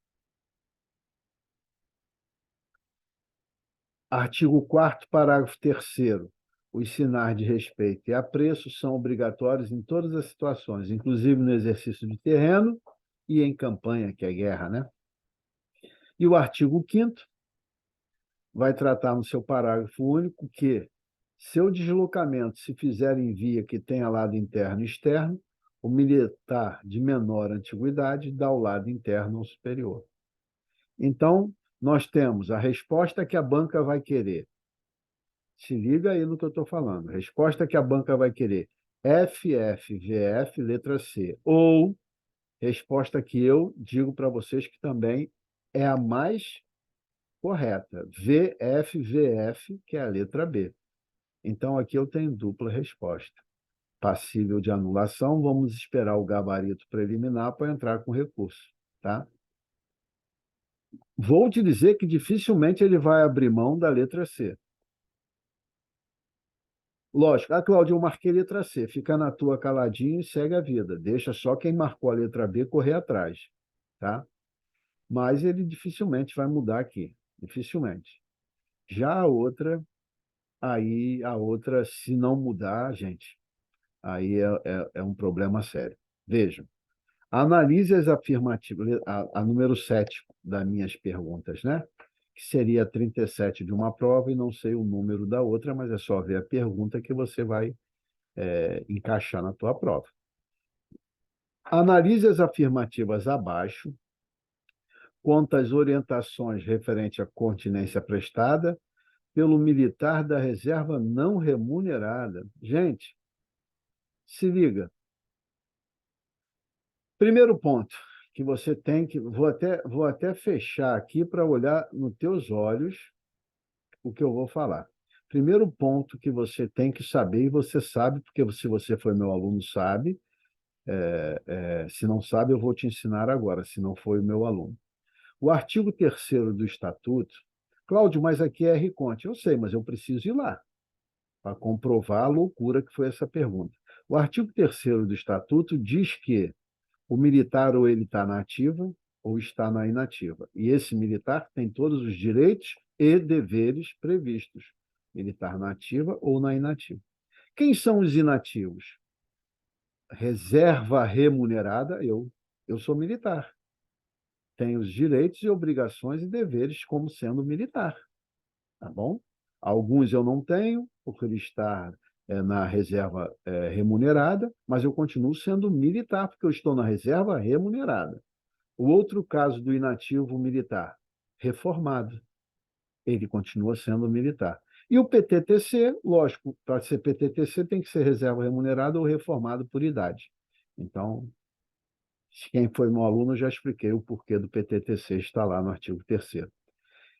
Artigo 4º, parágrafo 3º. Os sinais de respeito e apreço são obrigatórios em todas as situações, inclusive no exercício de terreno e em campanha, que é guerra, né? E o artigo 5º vai tratar no seu parágrafo único que seu deslocamento se fizer em via que tenha lado interno e externo, o militar de menor antiguidade dá o lado interno ao superior. Então, nós temos a resposta que a banca vai querer. Se liga aí no que eu estou falando. Resposta que a banca vai querer. FFVF, letra C. Ou resposta que eu digo para vocês que também é a mais correta. VFVF, que é a letra B. Então, aqui eu tenho dupla resposta. Passível de anulação, vamos esperar o gabarito preliminar para entrar com recurso. Tá? Vou te dizer que dificilmente ele vai abrir mão da letra C. Lógico, Cláudio, eu marquei letra C. Fica na tua caladinho e segue a vida. Deixa só quem marcou a letra B correr atrás. Tá? Mas ele dificilmente vai mudar aqui. Dificilmente. Já a outra, se não mudar, gente, aí é um problema sério. Vejam, analise as afirmativas, a número 7 das minhas perguntas, né? Que seria 37 de uma prova e não sei o número da outra, mas é só ver a pergunta que você vai encaixar na tua prova. Analise as afirmativas abaixo, quanto às orientações referentes à continência prestada pelo militar da reserva não remunerada. Gente, se liga. Primeiro ponto que você tem que... Vou até fechar aqui para olhar nos teus olhos o que eu vou falar. Primeiro ponto que você tem que saber, e você sabe, porque se você foi meu aluno, sabe. Se não sabe, eu vou te ensinar agora, se não foi o meu aluno. O artigo 3º do Estatuto... Cláudio, mas aqui é R-Conte. Eu sei, mas eu preciso ir lá para comprovar a loucura que foi essa pergunta. O artigo 3º do Estatuto diz que o militar ou ele está na ativa ou está na inativa. E esse militar tem todos os direitos e deveres previstos. Militar na ativa ou na inativa. Quem são os inativos? Reserva remunerada, eu sou militar. Tenho os direitos e obrigações e deveres como sendo militar. Tá bom? Alguns eu não tenho, por ele estar na reserva remunerada, mas eu continuo sendo militar, porque eu estou na reserva remunerada. O outro caso do inativo militar, reformado, ele continua sendo militar. E o PTTC, lógico, para ser PTTC tem que ser reserva remunerada ou reformado por idade. Então, quem foi meu aluno, eu já expliquei o porquê do PTTC, está lá no artigo 3º.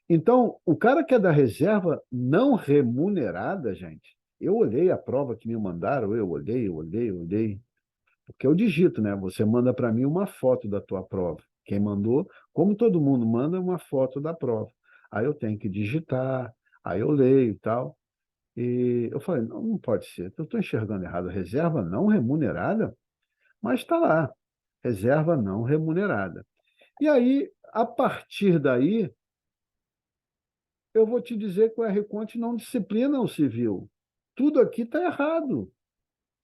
Então, o cara que é da reserva não remunerada, gente, eu olhei a prova que me mandaram, eu olhei, porque eu digito, né? Você manda para mim uma foto da tua prova. Quem mandou, como todo mundo manda, uma foto da prova. Aí eu tenho que digitar, aí eu leio e tal. E eu falei, não, não pode ser, eu estou enxergando errado. Reserva não remunerada? Mas está lá, reserva não remunerada. E aí, a partir daí, eu vou te dizer que o R-Conte não disciplina o civil. Tudo aqui está errado.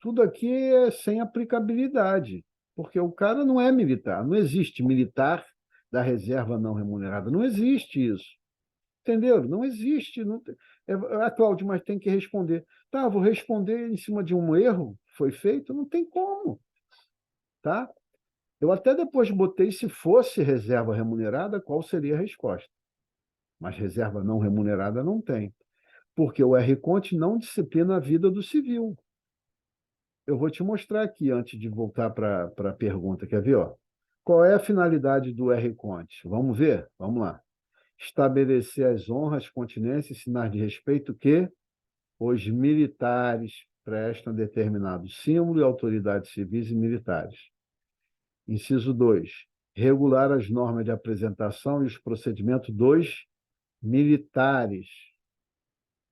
Tudo aqui é sem aplicabilidade, porque o cara não é militar. Não existe militar da reserva não remunerada. Não existe isso. Entendeu? Não existe. Não tem... Cláudio, mas tem que responder. Tá, vou responder em cima de um erro que foi feito? Não tem como. Tá? Eu até depois botei, se fosse reserva remunerada, qual seria a resposta? Mas reserva não remunerada não tem, porque o R-Conte não disciplina a vida do civil. eu vou te mostrar aqui, antes de voltar para a pergunta. Quer ver? Ó? Qual é a finalidade do R-Conte? Vamos ver? Vamos lá. Estabelecer as honras, continências e sinais de respeito que os militares prestam a determinados símbolos e autoridades civis e militares. Inciso 2. Regular as normas de apresentação e os procedimentos dos militares.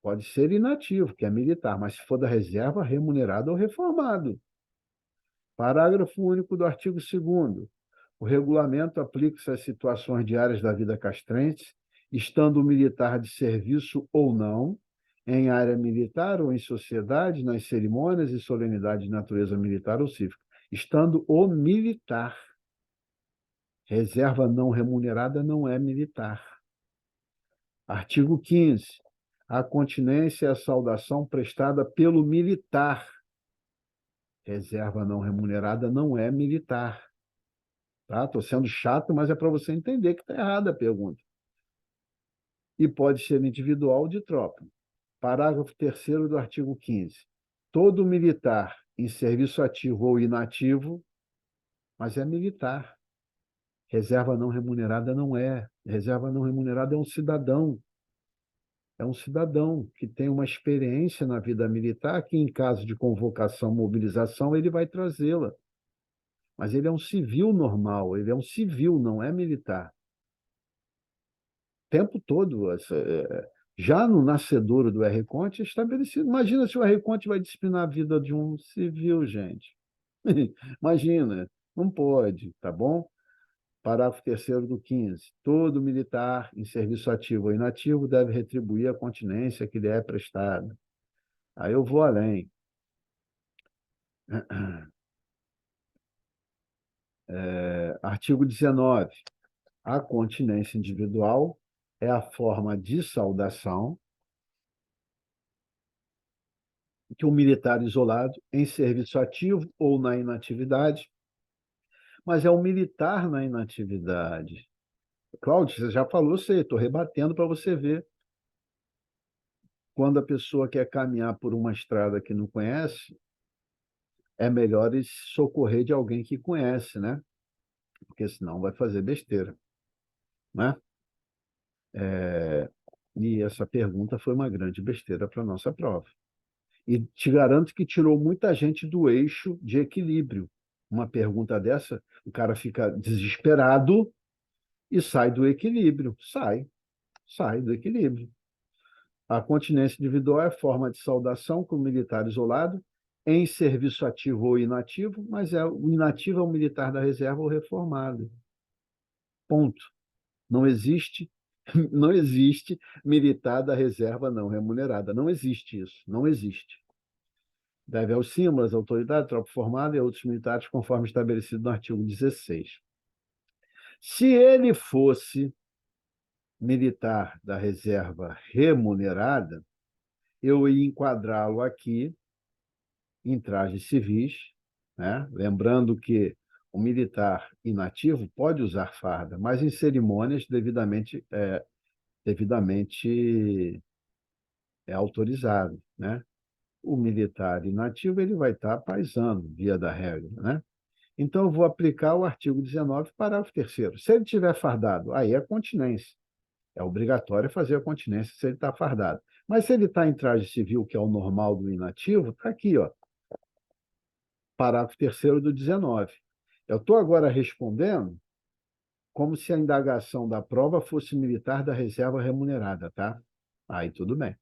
Pode ser inativo, que é militar, mas se for da reserva, remunerado ou reformado. Parágrafo único do artigo 2º. O regulamento aplica-se às situações diárias da vida castrense, estando o militar de serviço ou não, em área militar ou em sociedade, nas cerimônias e solenidades de natureza militar ou cívica. Estando o militar. Reserva não remunerada não é militar. Artigo 15. A continência é a saudação prestada pelo militar. Reserva não remunerada não é militar. Tá? Estou sendo chato, mas é para você entender que está errada a pergunta. E pode ser individual ou de tropa. Parágrafo 3º do artigo 15. Todo militar em serviço ativo ou inativo, mas é militar. Reserva não remunerada não é. Reserva não remunerada é um cidadão. É um cidadão que tem uma experiência na vida militar que, em caso de convocação, mobilização, ele vai trazê-la. Mas ele é um civil normal, ele é um civil, não é militar. O tempo todo, já no nascedouro do R-Conte é estabelecido. Imagina se o R-Conte vai disciplinar a vida de um civil, gente. Imagina, não pode, tá bom? Parágrafo 3º do 15. Todo militar em serviço ativo ou inativo deve retribuir a continência que lhe é prestada. Aí eu vou além. Artigo 19. A continência individual é a forma de saudação que o militar isolado, em serviço ativo ou na inatividade, mas é o militar na inatividade. Cláudio, você já falou, sei, estou rebatendo para você ver. Quando a pessoa quer caminhar por uma estrada que não conhece, é melhor socorrer de alguém que conhece, né? Porque senão vai fazer besteira, né? E essa pergunta foi uma grande besteira para a nossa prova. E te garanto que tirou muita gente do eixo de equilíbrio. Uma pergunta dessa, o cara fica desesperado e sai do equilíbrio. Sai do equilíbrio. A continência individual é a forma de saudação com o militar isolado, em serviço ativo ou inativo, mas o inativo é o militar da reserva ou reformado. Ponto. Não existe, não existe militar da reserva não remunerada. Não existe isso. Não existe. Deve aos símbolos, autoridade, tropa formada e outros militares, conforme estabelecido no artigo 16. Se ele fosse militar da reserva remunerada, eu ia enquadrá-lo aqui em trajes civis, né? Lembrando que o militar inativo pode usar farda, mas em cerimônias devidamente autorizado, né? O militar inativo ele vai estar paisando, via da regra, né? Então, eu vou aplicar o artigo 19, parágrafo 3º. Se ele tiver fardado, aí é continência. É obrigatório fazer a continência se ele está fardado. Mas se ele está em traje civil, que é o normal do inativo, está aqui, ó, parágrafo 3º do 19. Eu estou agora respondendo como se a indagação da prova fosse militar da reserva remunerada, tá? Aí tudo bem.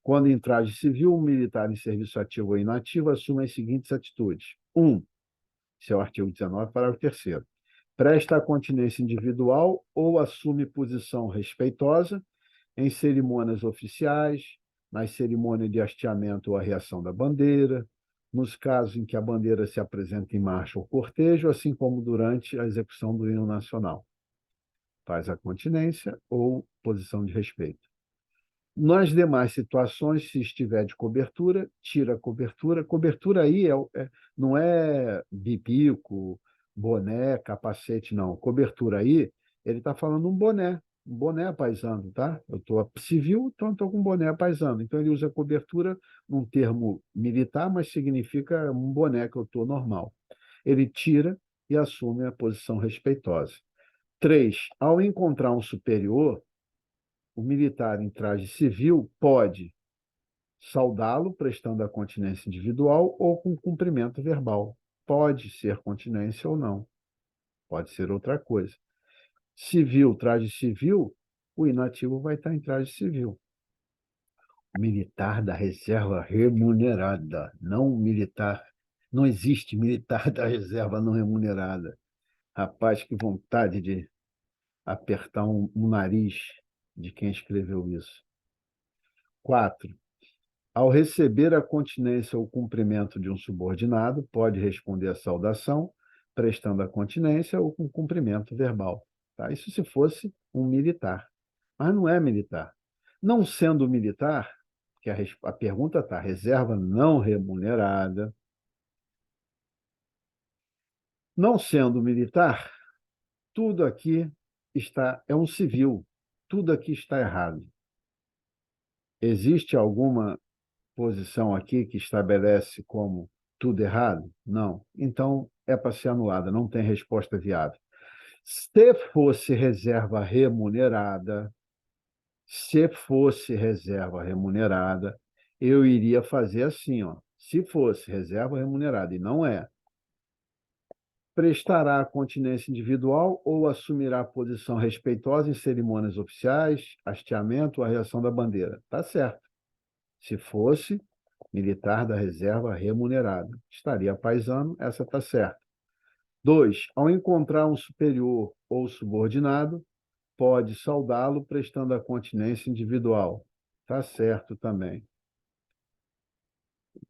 Quando em traje civil, o militar em serviço ativo ou inativo assume as seguintes atitudes. 1. Esse é o artigo 19, parágrafo 3º. Presta a continência individual ou assume posição respeitosa em cerimônias oficiais, nas cerimônias de hasteamento ou arriação da bandeira, nos casos em que a bandeira se apresenta em marcha ou cortejo, assim como durante a execução do hino nacional. Faz a continência ou posição de respeito. Nas demais situações, se estiver de cobertura, tira a cobertura. Cobertura aí não é bibico, boné, capacete, não. Cobertura aí, ele está falando um boné. um boné paisano, tá? Eu estou civil, então estou com um boné paisano. Então ele usa cobertura num termo militar, mas significa um boné que eu estou normal. Ele tira e assume a posição respeitosa. 3, ao encontrar um superior, o militar em traje civil pode saudá-lo prestando a continência individual ou com cumprimento verbal. Pode ser continência ou não, pode ser outra coisa. Civil, traje civil, o inativo vai estar em traje civil. Militar da reserva remunerada, não militar. Não existe militar da reserva não remunerada. Rapaz, que vontade de apertar um nariz de quem escreveu isso. 4, ao receber a continência ou cumprimento de um subordinado, pode responder à saudação, prestando a continência ou com cumprimento verbal. Tá? Isso se fosse um militar. Mas não é militar. Não sendo militar, que a pergunta está, reserva não remunerada. Não sendo militar, tudo aqui é um civil. Tudo aqui está errado. Existe alguma posição aqui que estabelece como tudo errado? Não. Então, é para ser anulada, não tem resposta viável. Se fosse reserva remunerada, se fosse reserva remunerada, eu iria fazer assim, ó. Se fosse reserva remunerada, e não é, prestará a continência individual ou assumirá posição respeitosa em cerimônias oficiais, hasteamento ou a reação da bandeira. Tá certo. Se fosse militar da reserva remunerada, estaria paisano, essa está certa. 2, ao encontrar um superior ou subordinado, pode saudá-lo prestando a continência individual. Está certo também.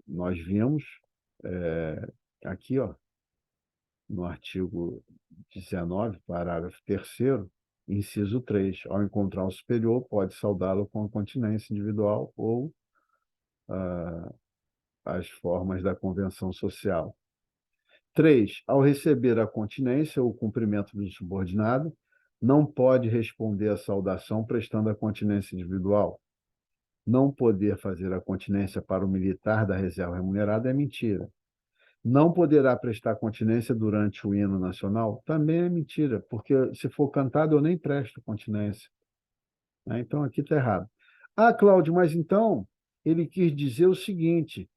Nós vimos aqui, ó, no artigo 19, parágrafo 3º, inciso 3, ao encontrar um superior, pode saudá-lo com a continência individual ou as formas da convenção social. 3, ao receber a continência ou o cumprimento do subordinado, não pode responder à saudação prestando a continência individual. Não poder fazer a continência para o militar da reserva remunerada é mentira. Não poderá prestar continência durante o hino nacional também é mentira, porque se for cantado eu nem presto continência. Então aqui está errado. Ah, Cláudio, mas então ele quis dizer o seguinte,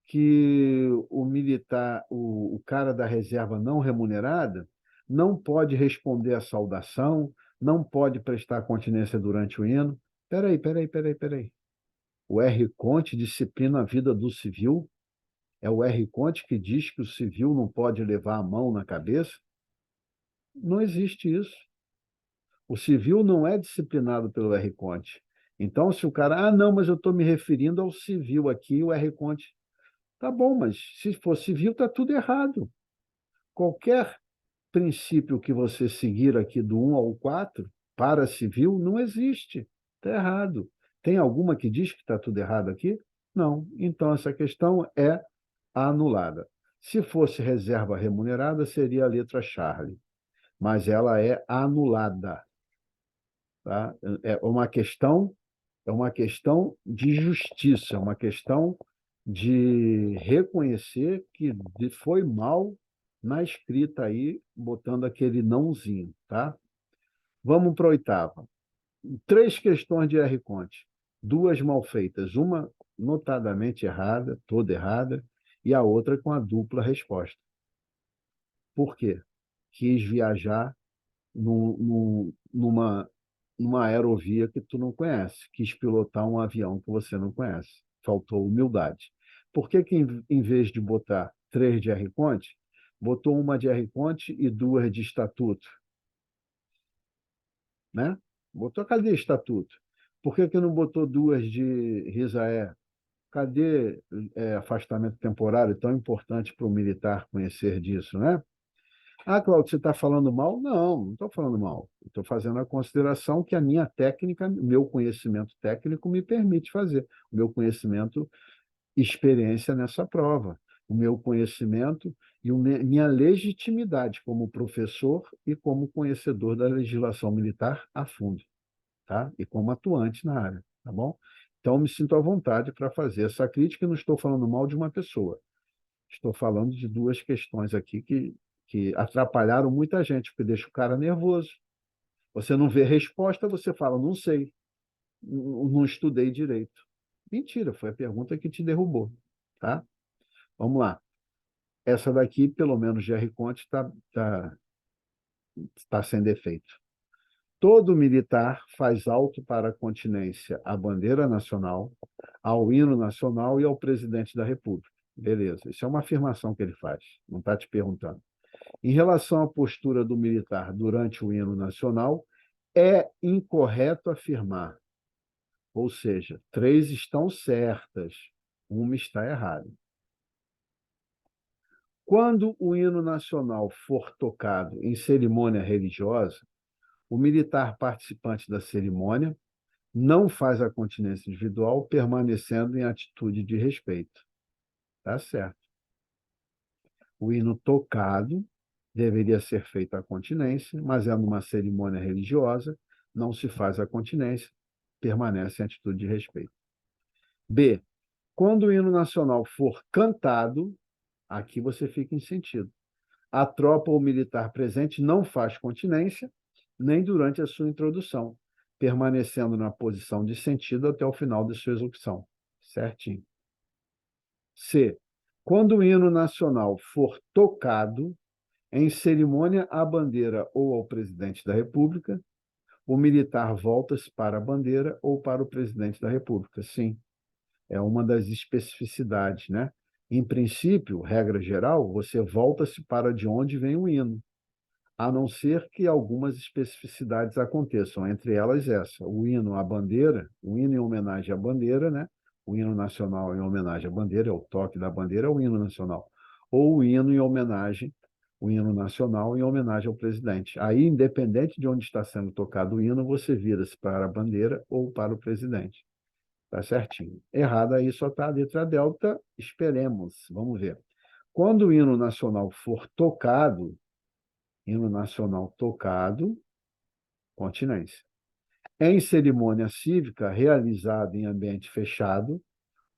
que o militar, o cara da reserva não remunerada, não pode responder à saudação, não pode prestar continência durante o hino. Peraí. O R. Conte disciplina a vida do civil? É o R. Conte que diz que o civil não pode levar a mão na cabeça? Não existe isso. O civil não é disciplinado pelo R. Conte. Então, se o cara, não, mas eu estou me referindo ao civil aqui, o R. Conte. Tá bom, mas se for civil, está tudo errado. Qualquer princípio que você seguir aqui do 1 ao 4, para civil, não existe. Está errado. Tem alguma que diz que está tudo errado aqui? Não. Então, essa questão é anulada. Se fosse reserva remunerada, seria a letra Charlie, mas ela é anulada. Tá? É uma questão de justiça, é uma questão de reconhecer que foi mal na escrita aí, botando aquele nãozinho, tá? Vamos para a oitava. 3 questões de R. Conte, 2 mal feitas, uma notadamente errada, toda errada, e a outra com a dupla resposta. Por quê? Quis viajar numa aerovia que tu não conhece, quis pilotar um avião que você não conhece. Faltou humildade. Por que que em vez de botar 3 de R. Conte, botou uma de R. Conte e 2 de estatuto? Né? Botou, cadê estatuto? Por que que não botou 2 de Risaé? Cadê afastamento temporário, tão importante para o militar conhecer disso, né? Ah, Cláudio, você está falando mal? Não estou falando mal. Estou fazendo a consideração que a minha técnica, o meu conhecimento técnico me permite fazer. O meu conhecimento, experiência nessa prova. O meu conhecimento e minha legitimidade como professor e como conhecedor da legislação militar a fundo. tá? E como atuante na área, tá bom? Então, me sinto à vontade para fazer essa crítica e não estou falando mal de uma pessoa. Estou falando de duas questões aqui que atrapalharam muita gente, porque deixa o cara nervoso. Você não vê resposta, você fala, não sei, não estudei direito. Mentira, foi a pergunta que te derrubou, tá? Vamos lá. Essa daqui, pelo menos, GR Conte tá sem defeito. Todo militar faz auto para a continência à bandeira nacional, ao hino nacional e ao presidente da República. Beleza, isso é uma afirmação que ele faz, não está te perguntando. Em relação à postura do militar durante o hino nacional, é incorreto afirmar, ou seja, três estão certas, uma está errada. Quando o hino nacional for tocado em cerimônia religiosa, o militar participante da cerimônia não faz a continência individual, permanecendo em atitude de respeito. Tá certo. O hino tocado deveria ser feita a continência, mas é numa cerimônia religiosa, não se faz a continência, permanece em atitude de respeito. B. Quando o hino nacional for cantado, aqui você fica em sentido. A tropa ou militar presente não faz continência, nem durante a sua introdução, permanecendo na posição de sentido até o final de sua execução. Certinho. C. Quando o hino nacional for tocado em cerimônia à bandeira ou ao presidente da República, o militar volta-se para a bandeira ou para o presidente da República. Sim, é uma das especificidades, né? Em princípio, regra geral, você volta-se para de onde vem o hino, a não ser que algumas especificidades aconteçam, entre elas essa, o hino à bandeira, o hino em homenagem à bandeira, né? O hino nacional em homenagem à bandeira, é o toque da bandeira, é o hino nacional. Ou o hino em homenagem, o hino nacional em homenagem ao presidente. Aí, independente de onde está sendo tocado o hino, você vira-se para a bandeira ou para o presidente. Tá certinho. Errada aí só está a letra delta, esperemos, vamos ver. Quando o hino nacional for tocado, hino nacional tocado, continência. Em cerimônia cívica realizada em ambiente fechado,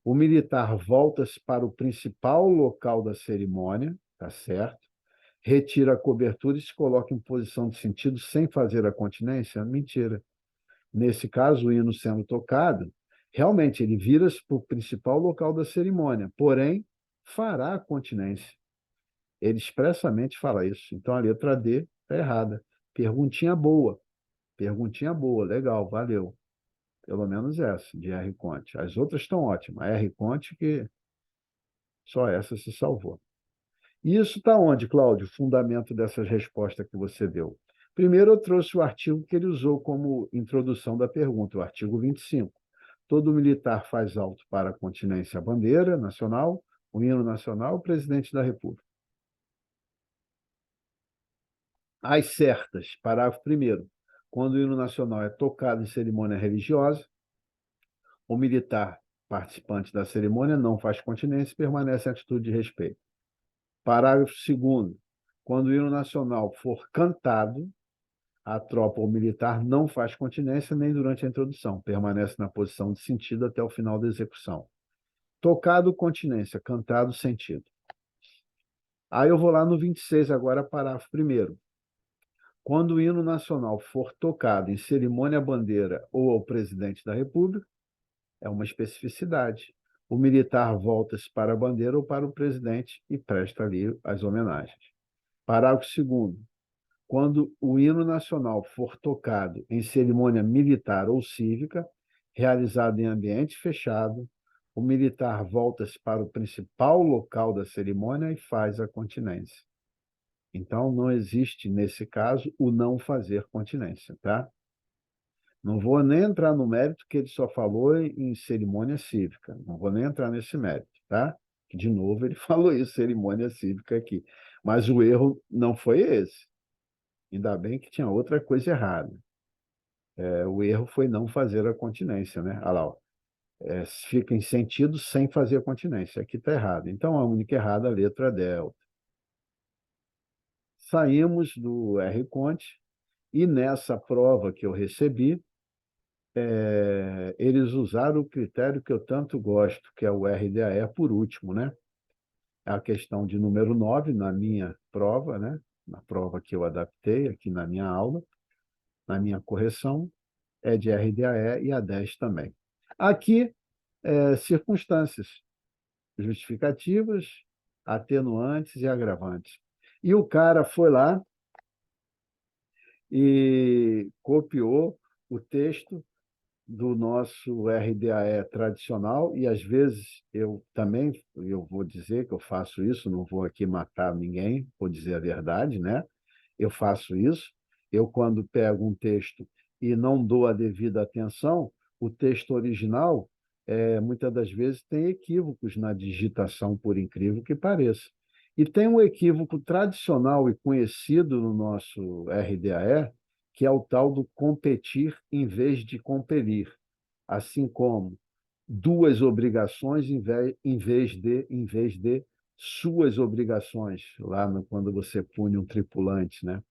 o militar volta-se para o principal local da cerimônia, tá certo? Retira a cobertura e se coloca em posição de sentido sem fazer a continência? Mentira. Nesse caso, o hino sendo tocado, realmente ele vira-se para o principal local da cerimônia, porém, fará a continência. Ele expressamente fala isso. Então, a letra D está errada. Perguntinha boa. Perguntinha boa. Legal, valeu. Pelo menos essa, de R. Conte. As outras estão ótimas. A R. Conte que só essa se salvou. E isso está onde, Cláudio? O fundamento dessas respostas que você deu. Primeiro, eu trouxe o artigo que ele usou como introdução da pergunta, o artigo 25. Todo militar faz auto para a continência à bandeira nacional, o hino nacional, o presidente da República. As certas, parágrafo 1º. Quando o hino nacional é tocado em cerimônia religiosa, o militar participante da cerimônia não faz continência e permanece em atitude de respeito. Parágrafo 2º. Quando o hino nacional for cantado, a tropa ou militar não faz continência nem durante a introdução, permanece na posição de sentido até o final da execução. Tocado, continência, cantado, sentido. Aí eu vou lá no 26 agora, parágrafo 1º. Quando o hino nacional for tocado em cerimônia à bandeira ou ao presidente da República, é uma especificidade. O militar volta-se para a bandeira ou para o presidente e presta ali as homenagens. Parágrafo 2º. Quando o hino nacional for tocado em cerimônia militar ou cívica, realizada em ambiente fechado, o militar volta-se para o principal local da cerimônia e faz a continência. Então, não existe, nesse caso, o não fazer continência, tá? Não vou nem entrar no mérito que ele só falou em cerimônia cívica. Não vou nem entrar nesse mérito, tá? De novo, ele falou isso, cerimônia cívica aqui. Mas o erro não foi esse. Ainda bem que tinha outra coisa errada. O erro foi não fazer a continência, né? Olha lá, ó. Fica em sentido sem fazer a continência. Aqui está errado. Então, a única errada, a letra delta. Saímos do R. Conte e nessa prova que eu recebi, eles usaram o critério que eu tanto gosto, que é o RDAE por último, né? É a questão de número 9 na minha prova, né? Na prova que eu adaptei aqui na minha aula, na minha correção, é de RDAE e a 10 também. Aqui, circunstâncias justificativas, atenuantes e agravantes. E o cara foi lá e copiou o texto do nosso RDAE tradicional, e às vezes eu também, eu vou dizer que eu faço isso, não vou aqui matar ninguém, vou dizer a verdade, né? Eu faço isso. Eu, quando pego um texto e não dou a devida atenção, o texto original, muitas das vezes, tem equívocos na digitação, por incrível que pareça. E tem um equívoco tradicional e conhecido no nosso RDAE, que é o tal do competir em vez de compelir, assim como duas obrigações em vez de suas obrigações, lá quando você pune um tripulante, né?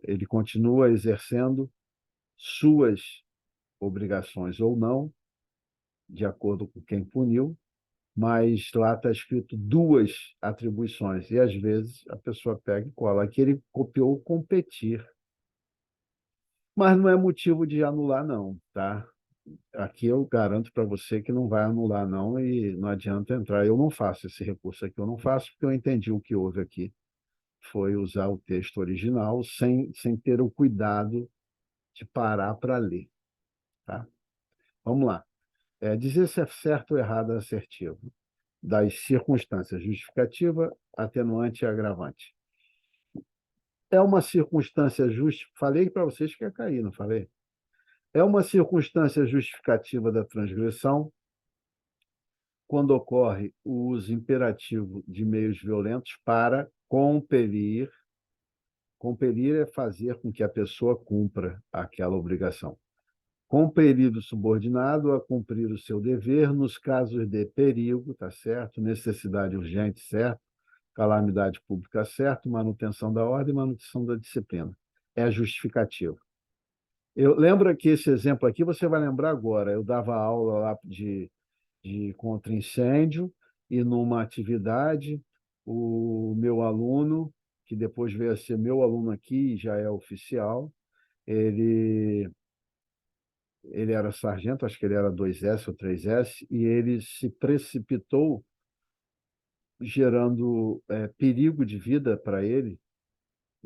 Ele continua exercendo suas obrigações ou não, de acordo com quem puniu, mas lá está escrito duas atribuições, e às vezes a pessoa pega e cola. Aqui ele copiou competir, mas não é motivo de anular, não, tá? Aqui eu garanto para você que não vai anular, não, e não adianta entrar. Eu não faço esse recurso aqui, eu não faço porque eu entendi o que houve aqui. Foi usar o texto original sem ter o cuidado de parar para ler. Tá? Vamos lá. Dizer se é certo ou errado é assertivo. Das circunstâncias justificativa, atenuante e agravante. É uma circunstância justificativa. Falei para vocês que ia cair, não falei? É uma circunstância justificativa da transgressão quando ocorre o uso imperativo de meios violentos para compelir. Compelir é fazer com que a pessoa cumpra aquela obrigação. Compelir o subordinado a cumprir o seu dever nos casos de perigo, tá certo? Necessidade urgente, certo? Calamidade pública, certo? Manutenção da ordem, manutenção da disciplina. É justificativo. Eu lembro que esse exemplo aqui você vai lembrar agora. Eu dava aula lá de contra-incêndio e numa atividade o meu aluno, que depois veio a ser meu aluno aqui e já é oficial, ele ele era sargento, acho que ele era 2S ou 3S, e ele se precipitou, gerando perigo de vida para ele,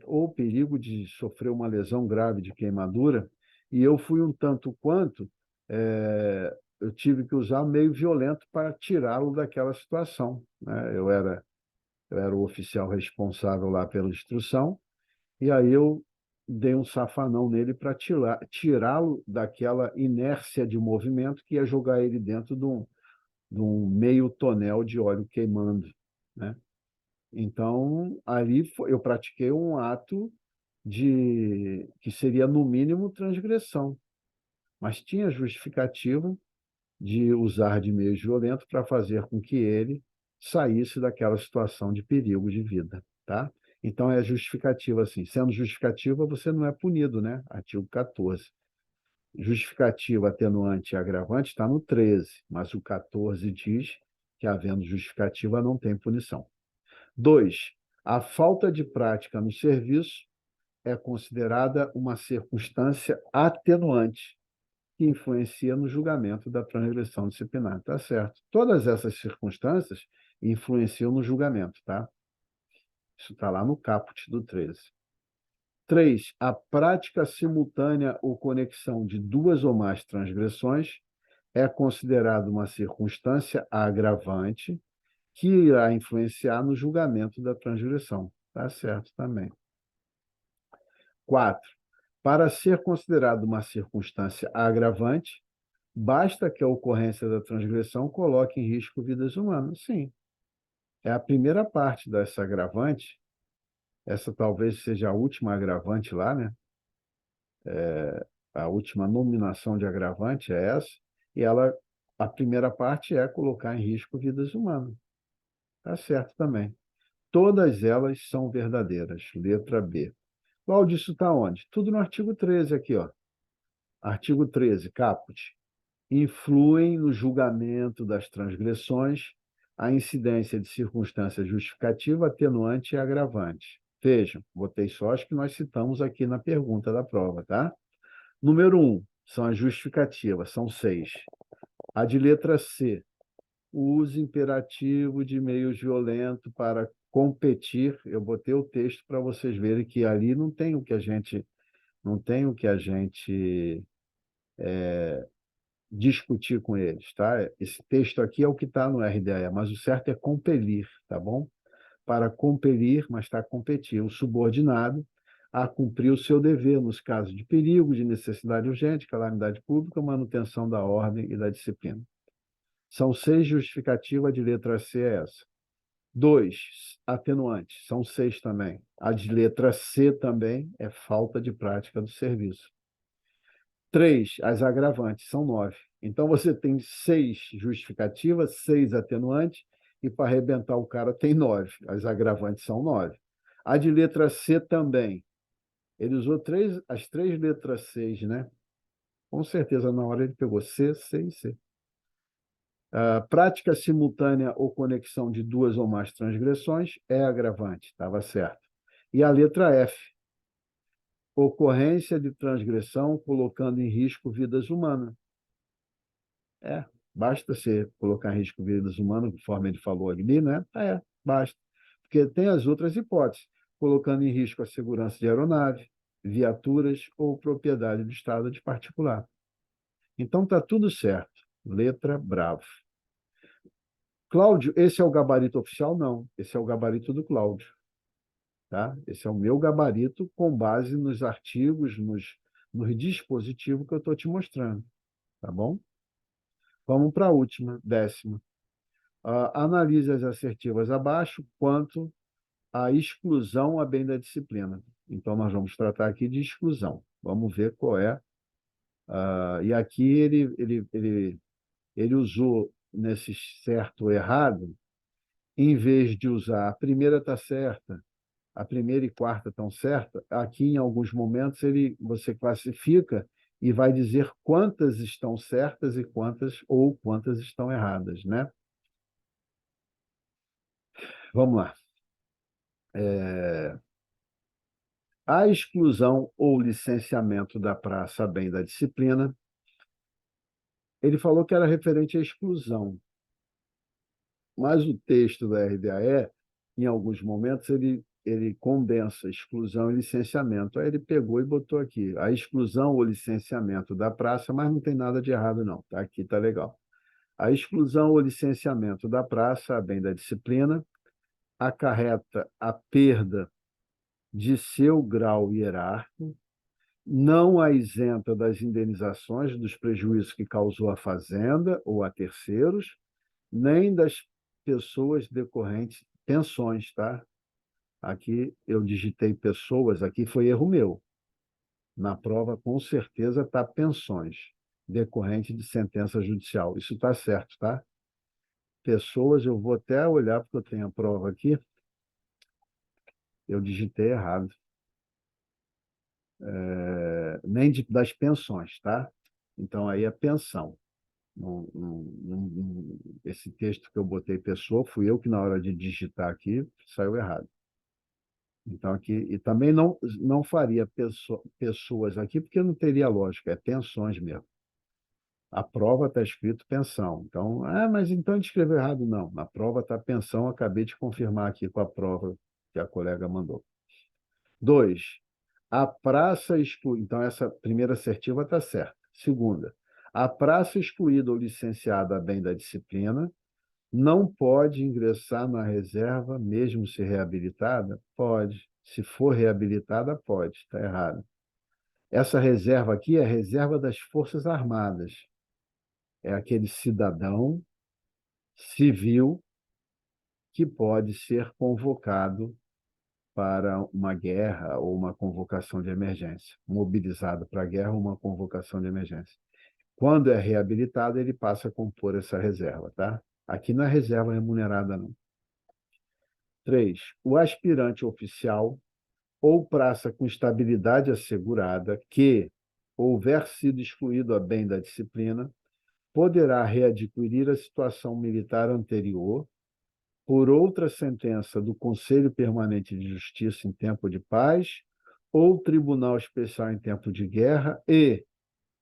ou perigo de sofrer uma lesão grave de queimadura, e eu fui um tanto quanto, eu tive que usar meio violento para tirá-lo daquela situação, né? Eu era o oficial responsável lá pela instrução, e aí eu dei um safanão nele para tirá-lo daquela inércia de movimento que ia jogar ele dentro de um meio tonel de óleo queimando, né? Então, ali eu pratiquei um ato que seria, no mínimo, transgressão, mas tinha justificativa de usar de meios violentos para fazer com que ele saísse daquela situação de perigo de vida, tá? Então é justificativa assim. Sendo justificativa, você não é punido, né? Artigo 14. Justificativa, atenuante e agravante está no 13, mas o 14 diz que, havendo justificativa, não tem punição. 2. A falta de prática no serviço é considerada uma circunstância atenuante que influencia no julgamento da transgressão disciplinar. Tá certo. Todas essas circunstâncias influenciam no julgamento, tá? Isso está lá no caput do 13. 3. A prática simultânea ou conexão de duas ou mais transgressões é considerada uma circunstância agravante que irá influenciar no julgamento da transgressão. Tá certo também. 4. Para ser considerada uma circunstância agravante, basta que a ocorrência da transgressão coloque em risco vidas humanas. Sim, é a primeira parte dessa agravante. Essa talvez seja a última agravante lá, né? A última nominação de agravante é essa, e a primeira parte é colocar em risco vidas humanas. Tá certo também. Todas elas são verdadeiras. Letra B. Qual disso está onde? Tudo no artigo 13 aqui, ó. Artigo 13, caput. Influem no julgamento das transgressões a incidência de circunstância justificativa, atenuante e agravante. Vejam, botei só as que nós citamos aqui na pergunta da prova, tá? Número 1, são as justificativas, são 6. A de letra C, o uso imperativo de meios violentos para competir. Eu botei o texto para vocês verem que ali não tem o que a gente discutir com eles, tá? Esse texto aqui é o que está no RDE, mas o certo é compelir, tá bom? Para compelir, mas está competir, o subordinado a cumprir o seu dever nos casos de perigo, de necessidade urgente, calamidade pública, manutenção da ordem e da disciplina. São 6 justificativas, de letra C é essa. 2, atenuantes, são 6 também. A de letra C também é falta de prática do serviço. 3, as agravantes, são 9. Então, você tem 6 justificativas, 6 atenuantes, e para arrebentar o cara tem 9. As agravantes são 9. A de letra C também. Ele usou as 3 letras C, né? Com certeza, na hora ele pegou C, C e C. Prática simultânea ou conexão de 2 ou mais transgressões é agravante, estava certo. E a letra F, ocorrência de transgressão colocando em risco vidas humanas. Basta você colocar em risco vidas humanas, conforme ele falou ali, né? Basta. Porque tem as outras hipóteses, colocando em risco a segurança de aeronave, viaturas ou propriedade do Estado de particular. Então, está tudo certo. Letra bravo. Cláudio, esse é o gabarito oficial? Não. Esse é o gabarito do Cláudio. Tá? Esse é o meu gabarito com base nos artigos, nos dispositivos que eu estou te mostrando. Tá bom? Vamos para a última, 10ª. Analise as assertivas abaixo quanto à exclusão a bem da disciplina. Então, nós vamos tratar aqui de exclusão. Vamos ver qual é. E aqui ele usou nesse certo ou errado, em vez de usar a primeira está certa, a primeira e quarta estão certas, aqui em alguns momentos você classifica e vai dizer quantas estão certas e quantas estão erradas, né? Vamos lá. A exclusão ou licenciamento da praça a bem da disciplina, ele falou que era referente à exclusão, mas o texto da RDAE, em alguns momentos, ele condensa exclusão e licenciamento. Aí ele pegou e botou aqui a exclusão ou licenciamento da praça, mas não tem nada de errado, não. Tá? Aqui está legal. A exclusão ou licenciamento da praça, a bem da disciplina, acarreta a perda de seu grau hierárquico, não a isenta das indenizações dos prejuízos que causou à fazenda ou a terceiros, nem das pessoas decorrentes, pensões, tá? Aqui eu digitei pessoas, aqui foi erro meu. Na prova, com certeza, está pensões, decorrente de sentença judicial. Isso está certo, tá? Pessoas, eu vou até olhar, porque eu tenho a prova aqui, eu digitei errado. Nem das pensões, tá? Então, aí é pensão. Esse texto que eu botei pessoa, fui eu que, na hora de digitar aqui, saiu errado. Então, aqui, e também não faria pessoas aqui, porque não teria lógica, é pensões mesmo. A prova está escrito pensão. Então, mas então ele escreveu errado. Não, na prova está pensão, acabei de confirmar aqui com a prova que a colega mandou. 2, a praça excluída. Então, essa primeira assertiva está certa. Segunda, a praça excluída ou licenciada a bem da disciplina não pode ingressar na reserva, mesmo se reabilitada? Pode. Se for reabilitada, pode. Está errado. Essa reserva aqui é a reserva das Forças Armadas. É aquele cidadão civil que pode ser convocado para uma guerra ou uma convocação de emergência, mobilizado para a guerra ou uma convocação de emergência. Quando é reabilitado, ele passa a compor essa reserva, tá? Aqui não é reserva remunerada, não. 3, o aspirante oficial ou praça com estabilidade assegurada que, houver sido excluído a bem da disciplina, poderá readquirir a situação militar anterior por outra sentença do Conselho Permanente de Justiça em tempo de paz ou Tribunal Especial em tempo de guerra e,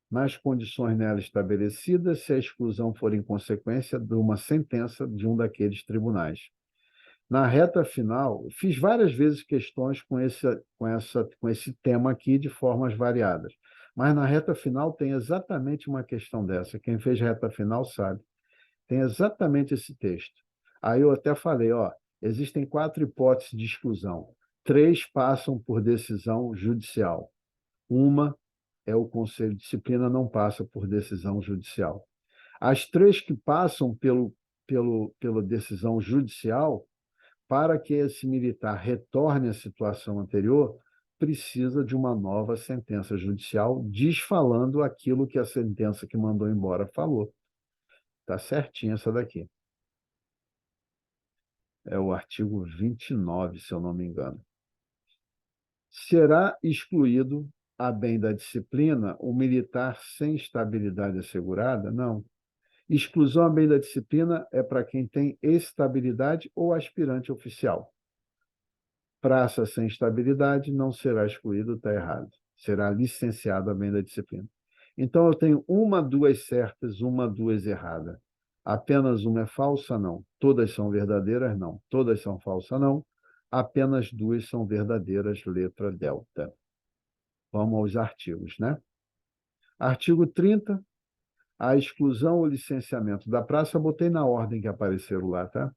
nas condições nela estabelecidas, se a exclusão for em consequência de uma sentença de um daqueles tribunais. Na reta final, fiz várias vezes questões com esse tema aqui de formas variadas, mas na reta final tem exatamente uma questão dessa. Quem fez reta final sabe. Tem exatamente esse texto. Aí eu até falei, ó, existem 4 hipóteses de exclusão. 3 passam por decisão judicial. Uma é o Conselho de Disciplina, não passa por decisão judicial. As 3 que passam pela decisão judicial, para que esse militar retorne à situação anterior, precisa de uma nova sentença judicial desfalando aquilo que a sentença que mandou embora falou. Está certinho essa daqui. É o artigo 29, se eu não me engano. Será excluído, a bem da disciplina, o militar sem estabilidade assegurada? Não. Exclusão a bem da disciplina é para quem tem estabilidade ou aspirante oficial. Praça sem estabilidade não será excluído, está errado. Será licenciado a bem da disciplina. Então, eu tenho 1, 2 certas, 1, 2 erradas. Apenas uma é falsa? Não. Todas são verdadeiras? Não. Todas são falsas? Não. Apenas 2 são verdadeiras, letra delta. Vamos aos artigos, né? Artigo 30, a exclusão ou licenciamento da praça, eu botei na ordem que apareceram lá, tá?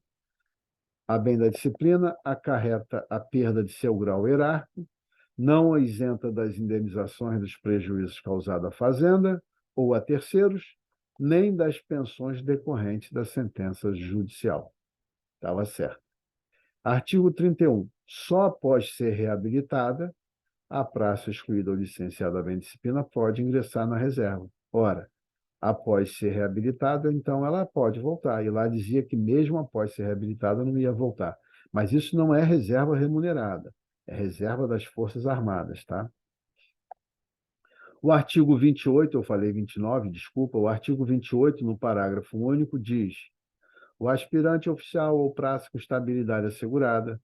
A bem da disciplina acarreta a perda de seu grau hierárquico, não isenta das indenizações dos prejuízos causados à fazenda ou a terceiros, nem das pensões decorrentes da sentença judicial. Estava certo. Artigo 31. Só após ser reabilitada, a praça excluída ou licenciada a bem disciplina pode ingressar na reserva. Ora, após ser reabilitada, então ela pode voltar. E lá dizia que mesmo após ser reabilitada não ia voltar. Mas isso não é reserva remunerada, é reserva das Forças Armadas, tá? O artigo 28, eu falei 29, desculpa, o artigo 28, no parágrafo único, diz: o aspirante oficial ou praça com estabilidade assegurada,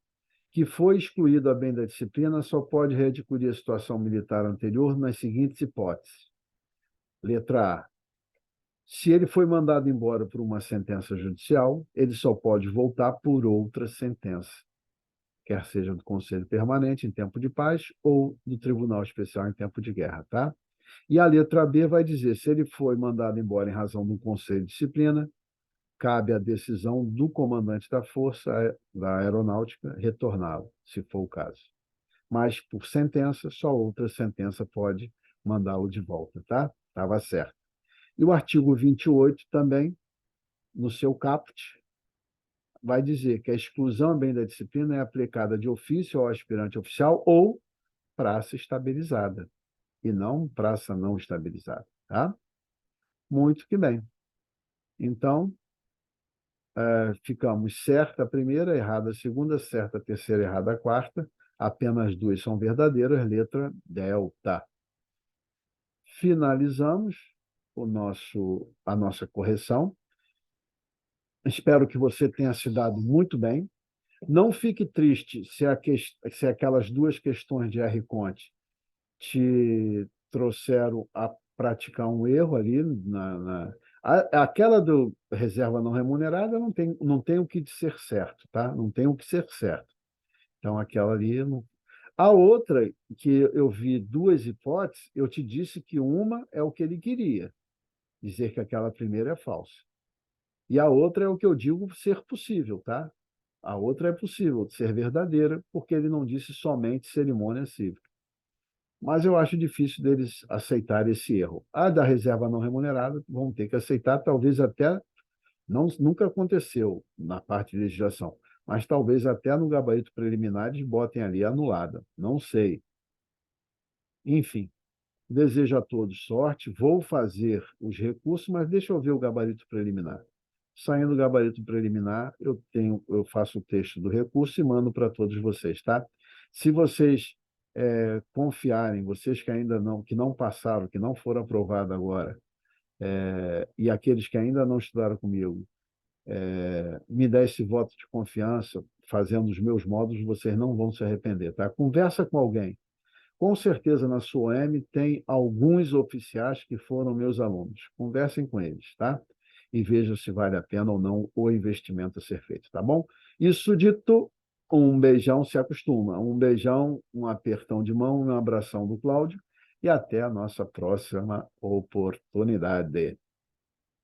que foi excluído a bem da disciplina, só pode readquirir a situação militar anterior nas seguintes hipóteses. Letra A. Se ele foi mandado embora por uma sentença judicial, ele só pode voltar por outra sentença, quer seja do Conselho Permanente em tempo de paz ou do Tribunal Especial em tempo de guerra, tá? E a letra B vai dizer, se ele foi mandado embora em razão do Conselho de Disciplina, cabe a decisão do comandante da Força da Aeronáutica retorná-lo, se for o caso. Mas, por sentença, só outra sentença pode mandá-lo de volta, tá? Estava certo. E o artigo 28 também, no seu caput, vai dizer que a exclusão a bem da disciplina é aplicada de ofício ao aspirante oficial ou praça estabilizada, e não praça não estabilizada, tá? Muito que bem. Então, ficamos certa a primeira, errada a segunda, certa a terceira, errada a quarta. Apenas 2 são verdadeiras, letra delta. Finalizamos a nossa correção. Espero que você tenha se dado muito bem. Não fique triste se aquelas 2 questões de R. Conte te trouxeram a praticar um erro ali. Aquela do reserva não remunerada não tem o que ser certo, tá? Não tem o que ser certo. Então, aquela ali... Não... A outra, que eu vi 2 hipóteses, eu te disse que uma é o que ele queria, dizer que aquela primeira é falsa. E a outra é o que eu digo ser possível, tá? A outra é possível ser verdadeira, porque ele não disse somente cerimônia cívica. Mas eu acho difícil deles aceitarem esse erro. A da reserva não remunerada vão ter que aceitar, talvez até, nunca aconteceu na parte de legislação, mas talvez até no gabarito preliminar eles botem ali anulada. Não sei. Enfim, desejo a todos sorte. Vou fazer os recursos, mas deixa eu ver o gabarito preliminar. Saindo do gabarito preliminar, eu faço o texto do recurso e mando para todos vocês, tá? Se vocês confiarem, vocês que ainda não, que não passaram, que não foram aprovados agora, e aqueles que ainda não estudaram comigo, me dá esse voto de confiança, fazendo os meus modos, vocês não vão se arrepender, tá? Conversa com alguém. Com certeza, na sua OEM tem alguns oficiais que foram meus alunos. Conversem com eles, tá? E vejam se vale a pena ou não o investimento a ser feito, tá bom? Isso dito, um beijão se acostuma. Um beijão, um apertão de mão, um abração do Cláudio e até a nossa próxima oportunidade.